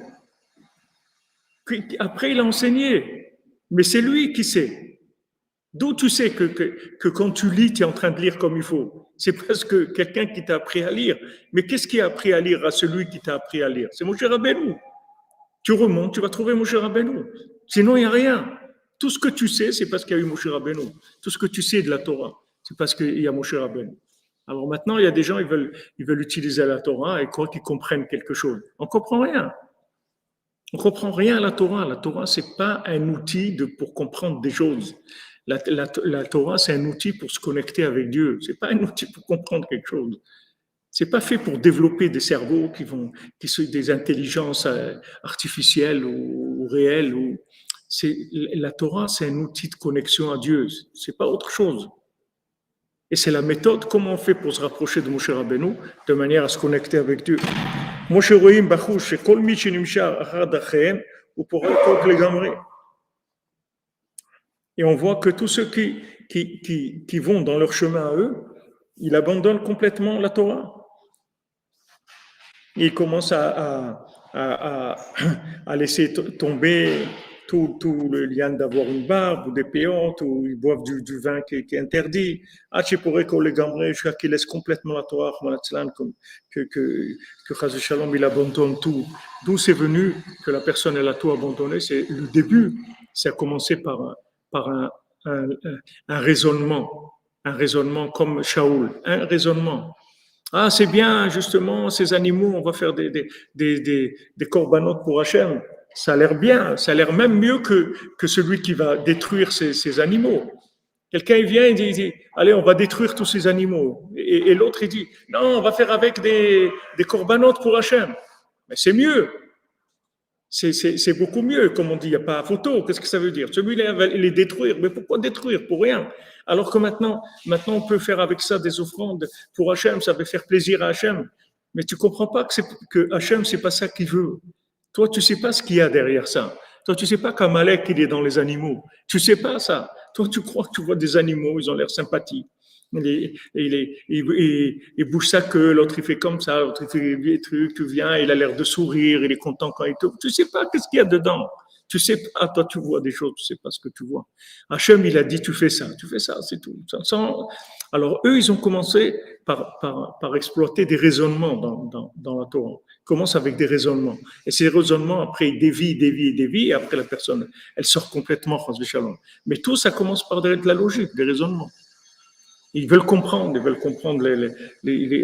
Speaker 1: Après, il a enseigné. Mais c'est lui qui sait. D'où tu sais que quand tu lis, tu es en train de lire comme il faut? C'est parce que quelqu'un qui t'a appris à lire. Mais qu'est-ce qui a appris à lire à celui qui t'a appris à lire? C'est Moshe Rabbeinu. Tu remontes, tu vas trouver Moshe Rabbeinu. Sinon, il n'y a rien. Tout ce que tu sais, c'est parce qu'il y a eu Moshe Rabbeinu. Tout ce que tu sais de la Torah, c'est parce qu'il y a Moshe Rabbeinu. Alors maintenant, il y a des gens, ils veulent utiliser la Torah et croient qu'ils comprennent quelque chose. On ne comprend rien. On ne comprend rien à la Torah. La Torah, ce n'est pas un outil pour comprendre des choses. La Torah, c'est un outil pour se connecter avec Dieu. Ce n'est pas un outil pour comprendre quelque chose. C'est pas fait pour développer des cerveaux qui sont des intelligences artificielles ou réelles. La Torah, c'est un outil de connexion à Dieu. C'est pas autre chose. Et c'est la méthode, comment on fait pour se rapprocher de Moshe Rabbeinu, de manière à se connecter avec Dieu. Moshe Roim Bachouch, Kol Mi Shenimshar Achad Acheem, ou pour le Gamri. Et on voit que tous ceux qui vont dans leur chemin à eux, ils abandonnent complètement la Torah. Ils commencent à laisser tomber tout le lien d'avoir une barbe ou des péantes, ou ils boivent du vin qui est interdit. Tu pourrais qu'on les gambrer jusqu'à qu'ils laissent complètement la Torah, que Chazé Shalom, il abandonne tout. D'où c'est venu que la personne, elle a tout abandonné? C'est le début. Ça a commencé par un, un raisonnement comme Shaoul, un raisonnement. Ah, c'est bien, justement, ces animaux, on va faire des corbanotes pour Hachem. Ça a l'air bien, ça a l'air même mieux que celui qui va détruire ces animaux. Quelqu'un vient et dit, allez, on va détruire tous ces animaux. Et l'autre, il dit, non, on va faire avec des corbanotes pour Hachem. Mais c'est mieux. C'est beaucoup mieux, comme on dit, il n'y a pas photo. Qu'est-ce que ça veut dire? Celui-là, il va les détruire. Mais pourquoi détruire? Pour rien. Alors que maintenant, on peut faire avec ça des offrandes pour Hachem, ça va faire plaisir à Hachem. Mais tu ne comprends pas que Hachem, ce n'est pas ça qu'il veut. Toi, tu ne sais pas ce qu'il y a derrière ça. Toi, tu ne sais pas qu'Amalek, il est dans les animaux. Tu ne sais pas ça. Toi, tu crois que tu vois des animaux, ils ont l'air sympathiques. Il bouge sa queue, l'autre il fait comme ça, l'autre il fait des trucs, tu viens, il a l'air de sourire, il est content quand il te... Tu sais pas qu'est-ce qu'il y a dedans. Tu sais pas, toi tu vois des choses, tu sais pas ce que tu vois. Hachem, il a dit, tu fais ça, c'est tout. Alors eux, ils ont commencé par exploiter des raisonnements dans la Torah. Ils commencent avec des raisonnements. Et ces raisonnements, après, ils dévient, et après la personne, elle sort complètement, mais tout ça commence par de la logique, des raisonnements. Ils veulent comprendre les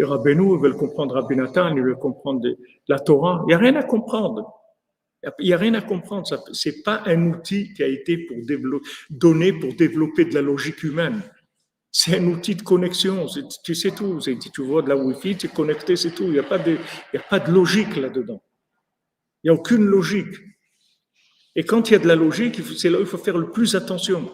Speaker 1: Rabbeinu, ils veulent comprendre Rabbi Nathan, ils veulent comprendre la Torah. Il n'y a rien à comprendre. Il n'y a rien à comprendre. Ce n'est pas un outil qui a été donné pour développer de la logique humaine. C'est un outil de connexion. Tu sais tout. Tu vois de la Wi-Fi, tu es connecté, c'est tout. Il n'y a pas de logique là-dedans. Il n'y a aucune logique. Et quand il y a de la logique, c'est là où il faut faire le plus attention.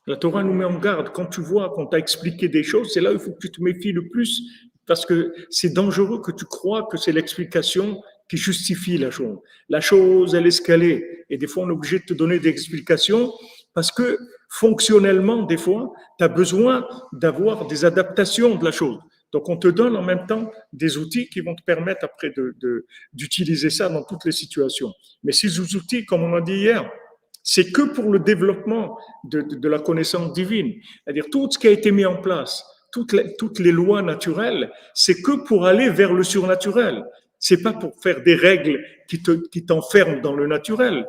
Speaker 1: La Torah nous met en garde. Quand tu vois qu'on t'a expliqué des choses, c'est là où il faut que tu te méfies le plus, parce que c'est dangereux que tu crois que c'est l'explication qui justifie la chose. La chose, elle est escalée. Et des fois, on est obligé de te donner des explications parce que fonctionnellement, des fois, tu as besoin d'avoir des adaptations de la chose. Donc, on te donne en même temps des outils qui vont te permettre après d'utiliser ça dans toutes les situations. Mais ces outils, comme on a dit hier, c'est que pour le développement de la connaissance divine. C'est-à-dire tout ce qui a été mis en place, toutes les lois naturelles, c'est que pour aller vers le surnaturel. C'est pas pour faire des règles qui t'enferment dans le naturel.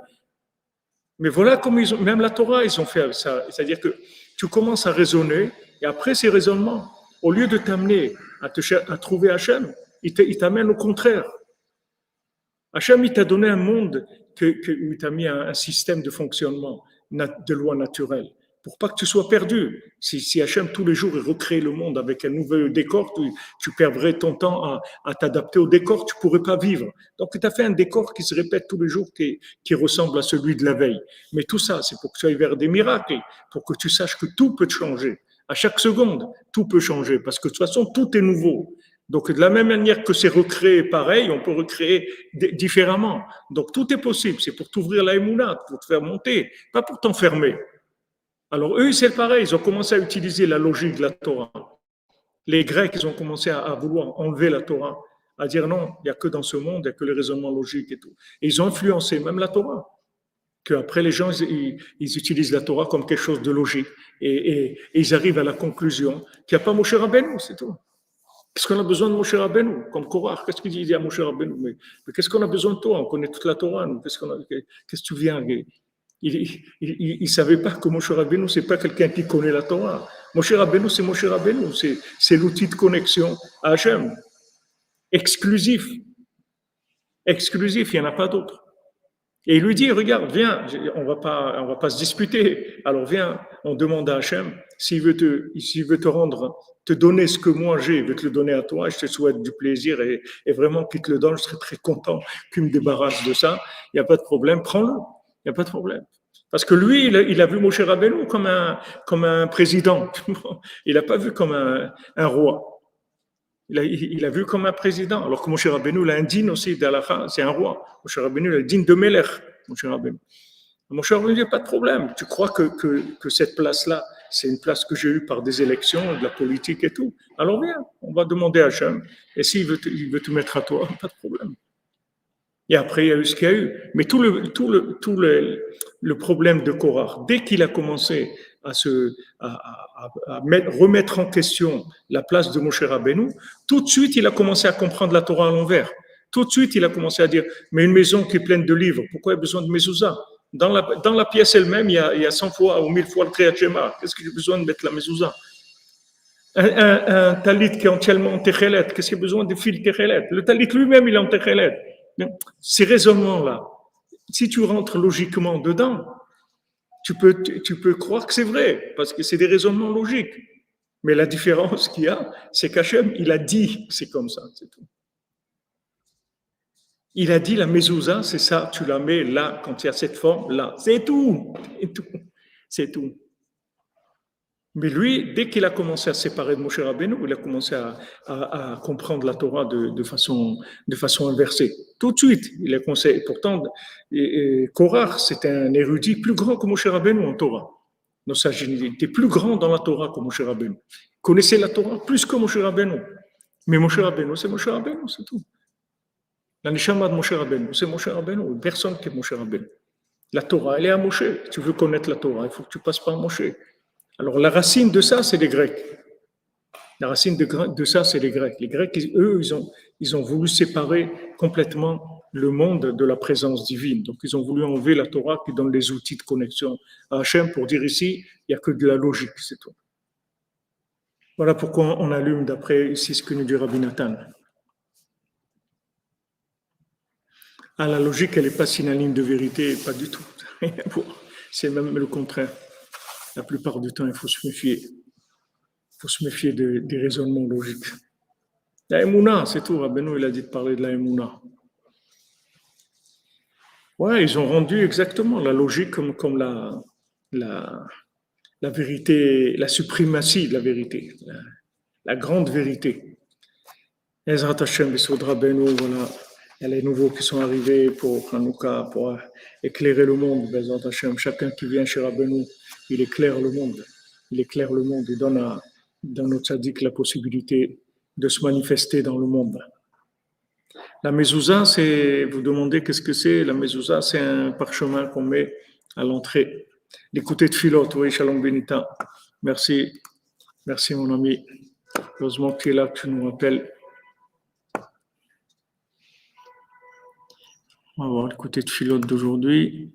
Speaker 1: Mais voilà comme même la Torah, ils ont fait ça. C'est-à-dire que tu commences à raisonner et après ces raisonnements, au lieu de t'amener à trouver Hachem, il t'amène au contraire. Hachem, il t'a donné un monde où il t'a mis un système de fonctionnement de loi naturelle pour pas que tu sois perdu. Si Hachem, tous les jours, il recrée le monde avec un nouvel décor, tu perdrais ton temps à t'adapter au décor, tu pourrais pas vivre. Donc, tu as fait un décor qui se répète tous les jours, qui ressemble à celui de la veille. Mais tout ça, c'est pour que tu ailles vers des miracles, pour que tu saches que tout peut changer. À chaque seconde, tout peut changer, parce que de toute façon, tout est nouveau. Donc, de la même manière que c'est recréé pareil, on peut recréer différemment. Donc, tout est possible. C'est pour t'ouvrir la émouna, pour te faire monter, pas pour t'enfermer. Alors, eux, c'est pareil. Ils ont commencé à utiliser la logique de la Torah. Les Grecs, ils ont commencé à vouloir enlever la Torah, à dire non, il n'y a que dans ce monde, il n'y a que les raisonnements logiques et tout. Et ils ont influencé même la Torah. Qu'après, les gens, ils utilisent la Torah comme quelque chose de logique. Et ils arrivent à la conclusion qu'il n'y a pas Moshe Rabbeinu, c'est tout. Qu'est-ce qu'on a besoin de Moshe Rabbeinu? Comme Korach, qu'est-ce qu'il dit à Moshe Rabbeinu? Mais qu'est-ce qu'on a besoin de toi? On connaît toute la Torah, nous. Qu'est-ce que tu viens? Il ne savait pas que Moshe Rabbeinu, ce n'est pas quelqu'un qui connaît la Torah. Moshe Rabbeinu, c'est Moshe Rabbeinu. C'est l'outil de connexion à Hachem. Exclusif. Exclusif, il n'y en a pas d'autre. Et il lui dit, regarde, viens, on va pas se disputer. Alors viens, on demande à Hachem s'il veut te rendre, te donner ce que moi j'ai, il veut te le donner à toi. Je te souhaite du plaisir et vraiment qu'il te le donne. Je serais très content qu'il me débarrasse de ça. Il n'y a pas de problème, prends-le. Il n'y a pas de problème. Parce que lui, il a vu Moshe Rabbeinu comme un président. Il n'a pas vu comme un roi. Il a vu comme un président. Alors que Moshe Rabbeinu, il a un digne aussi d'Alaha, c'est un roi. Moshe Rabbeinu, il a le digne de Melech. Moshe Rabbeinu. Moshe Rabbeinu, il n'y a pas de problème. Tu crois que cette place-là, c'est une place que j'ai eue par des élections, de la politique et tout. Alors viens, on va demander à Hachem. Et s'il veut te mettre à toi, pas de problème. Et après, il y a eu ce qu'il y a eu. Mais tout le problème de Korah, dès qu'il a commencé remettre en question la place de Moshe Rabbeinu, tout de suite, il a commencé à comprendre la Torah à l'envers. Tout de suite, il a commencé à dire, mais une maison qui est pleine de livres, pourquoi il y a besoin de mezouza? Dans la pièce elle-même, il y a 100 fois ou 1000 fois le Kriyat Shema. Qu'est-ce que j'ai besoin de mettre la mezouza? Un talit qui est entièrement en techelet, qu'est-ce qu'il y a besoin de fil techelet? Le talit lui-même, il est en techelet. Ces raisonnements-là, si tu rentres logiquement dedans, tu peux croire que c'est vrai, parce que c'est des raisonnements logiques. Mais la différence qu'il y a, c'est qu'Hachem, il a dit, c'est comme ça, c'est tout. Il a dit la mezouza, c'est ça, tu la mets là, quand il y a cette forme, là. C'est tout. C'est tout. C'est tout. Mais lui, dès qu'il a commencé à se séparer de Moshe Rabbeinu, il a commencé à comprendre la Torah de façon inversée. Tout de suite, il a commencé. Et pourtant, Korach, c'était un érudit plus grand que Moshe Rabbeinu en Torah. Donc, ça, il était plus grand dans la Torah que Moshe Rabbeinu. Il connaissait la Torah plus que Moshe Rabbeinu. Mais Moshe Rabbeinu, c'est Moshe Rabbeinu, c'est tout. La neshama de Moshe Rabbeinu, c'est Moshe Rabbeinu. Personne qui est Moshe Rabbeinu. La Torah, elle est à Moshe. Si tu veux connaître la Torah, il faut que tu passes par Moshe. Alors, la racine de ça, c'est les Grecs. La racine de ça, c'est les Grecs. Les Grecs, eux, ils ont voulu séparer complètement le monde de la présence divine. Donc, ils ont voulu enlever la Torah qui donne les outils de connexion à Hachem pour dire ici, il n'y a que de la logique, c'est tout. Voilà pourquoi on allume d'après ici ce que nous dit Rabbi Nathan. Ah, la logique, elle n'est pas synonyme de vérité, pas du tout. C'est même le contraire. La plupart du temps, il faut se méfier. Il faut se méfier des raisonnements logiques. La Emouna, c'est tout. Rabbeinu, il a dit de parler de la Emouna. Ouais, ils ont rendu exactement la logique comme la vérité, la suprématie de la vérité, la grande vérité. Ezrat Hashem, Besod Rabbeinu, voilà. Il y a les nouveaux qui sont arrivés pour Hanouka, pour éclairer le monde. Bezrat Hashem, chacun qui vient chez Rabbeinu, il éclaire le monde. Il éclaire le monde. Il donne dans notre tzaddik la possibilité de se manifester dans le monde. La mezouza, vous demandez qu'est-ce que c'est? La mezouza, c'est un parchemin qu'on met à l'entrée. L'écouter de Philot, oui, Shalom Benita. Merci. Merci, mon ami. Heureusement que tu es là, que tu nous rappelles. On va voir l'écouter de Philot d'aujourd'hui.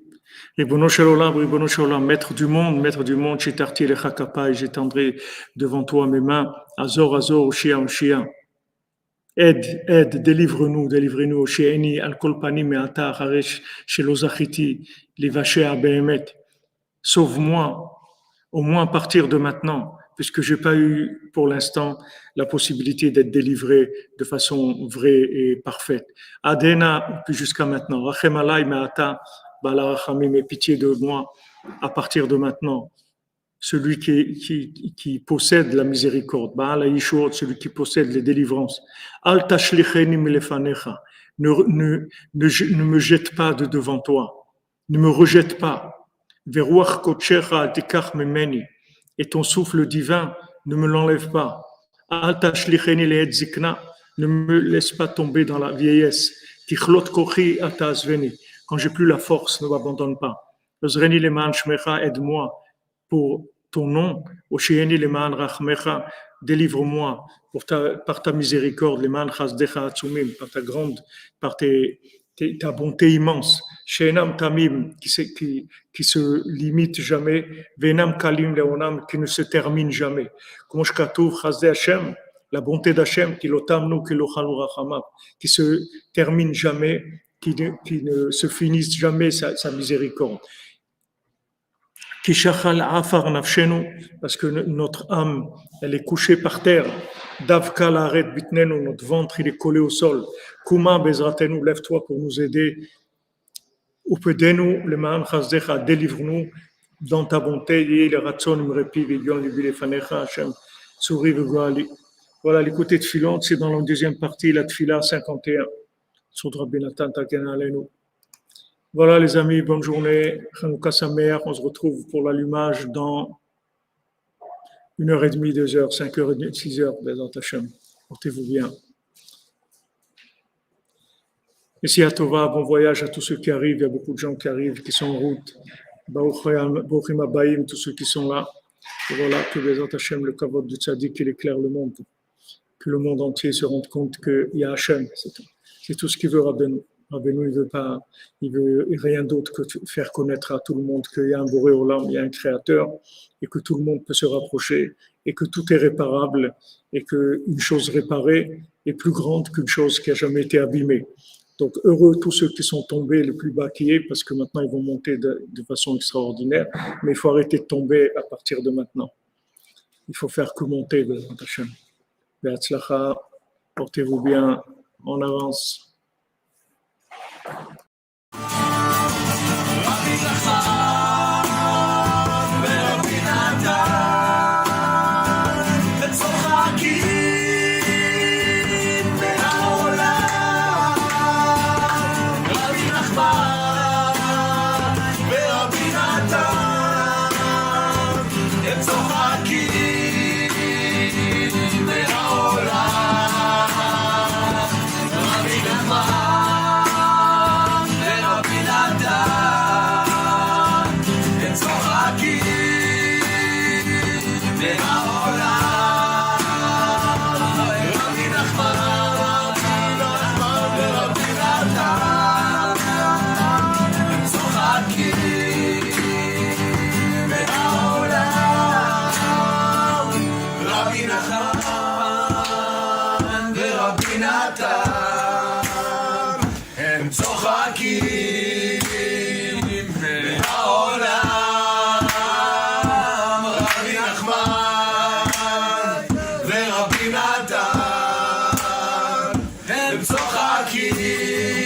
Speaker 1: Ribono Shalom, maître du monde, Chitarti Lecha Kapai, j'étendrai devant toi mes mains, Azor, Oshia. Aide, délivrez-nous, Oshieni, Al-Kolpani, Me'ata, Haresh, Shelozachiti, Livashea Behemet. Sauve-moi, au moins à partir de maintenant, puisque je n'ai pas eu pour l'instant la possibilité d'être délivré de façon vraie et parfaite. Adena, puis jusqu'à maintenant. Rachem alay me'ata, bala rachamim, aie pitié de moi à partir de maintenant. Celui qui possède la miséricorde, Baal Yishua, celui qui possède les délivrances. Al tashlicheni milefanecha, ne me jette pas de devant toi, ne me rejette pas. Veruach kodshecha tikach memeni, et ton souffle divin ne me l'enlève pas. Al tashlicheni le'et zikna, ne me laisse pas tomber dans la vieillesse. Tichlot kochi atazveni, quand j'ai plus la force, ne m'abandonne pas. Ozreni leman shmecha, aide-moi pour ton nom, Oshieni leman rachmecha, délivre-moi par ta miséricorde, leman chasdecha atzumim, par ta bonté immense, Sheinam tamim, qui se limite jamais, Venam kalim leonam, qui ne se termine jamais. Comme shkatuv chasde Hashem, la bonté d'Hashem, qui lotamnu, qui lochalu rachamav, qui se termine jamais, qui ne se finisse jamais sa miséricorde. Kishachal afar nafshenu, parce que notre âme, elle est couchée par terre. Davka laaret bitnenu, notre ventre, il est collé au sol. Kuma bezratenu, lève-toi pour nous aider. Upedenu, le ma'an chazdecha, délivre-nous dans ta bonté. Yeh le ratson imrepi v'yon libi lefanecha, Hashem, tsuri v'goali. Voilà, l'écouter de Tfilon, c'est dans la deuxième partie, la Tfila 51. Sur Rabbi Natan Taken Aleinu. Voilà les amis, bonne journée. Chanukah Sameach, on se retrouve pour l'allumage dans 1h30, 2h, 5h30, 6h, Bezat Hashem. Portez-vous bien. Ici à Tova, bon voyage à tous ceux qui arrivent. Il y a beaucoup de gens qui arrivent, qui sont en route. Baruchim Abayim, tous ceux qui sont là. Et voilà, que Bezat Hashem, le kavod du tzaddik, il éclaire le monde. Que le monde entier se rende compte qu'il y a Hashem. C'est tout ce qu'il veut, Rabbeinu. Rabbeinu, il veut rien d'autre que faire connaître à tout le monde qu'il y a un Boré Olam, il y a un Créateur, et que tout le monde peut se rapprocher, et que tout est réparable, et qu'une chose réparée est plus grande qu'une chose qui a jamais été abîmée. Donc, heureux tous ceux qui sont tombés le plus bas qui est, parce que maintenant ils vont monter de façon extraordinaire, mais il faut arrêter de tomber à partir de maintenant. Il faut faire que monter, Bezrat Hashem. Be'atzlacha, portez-vous bien, en avance.
Speaker 2: ורבי נתן הם צוחקים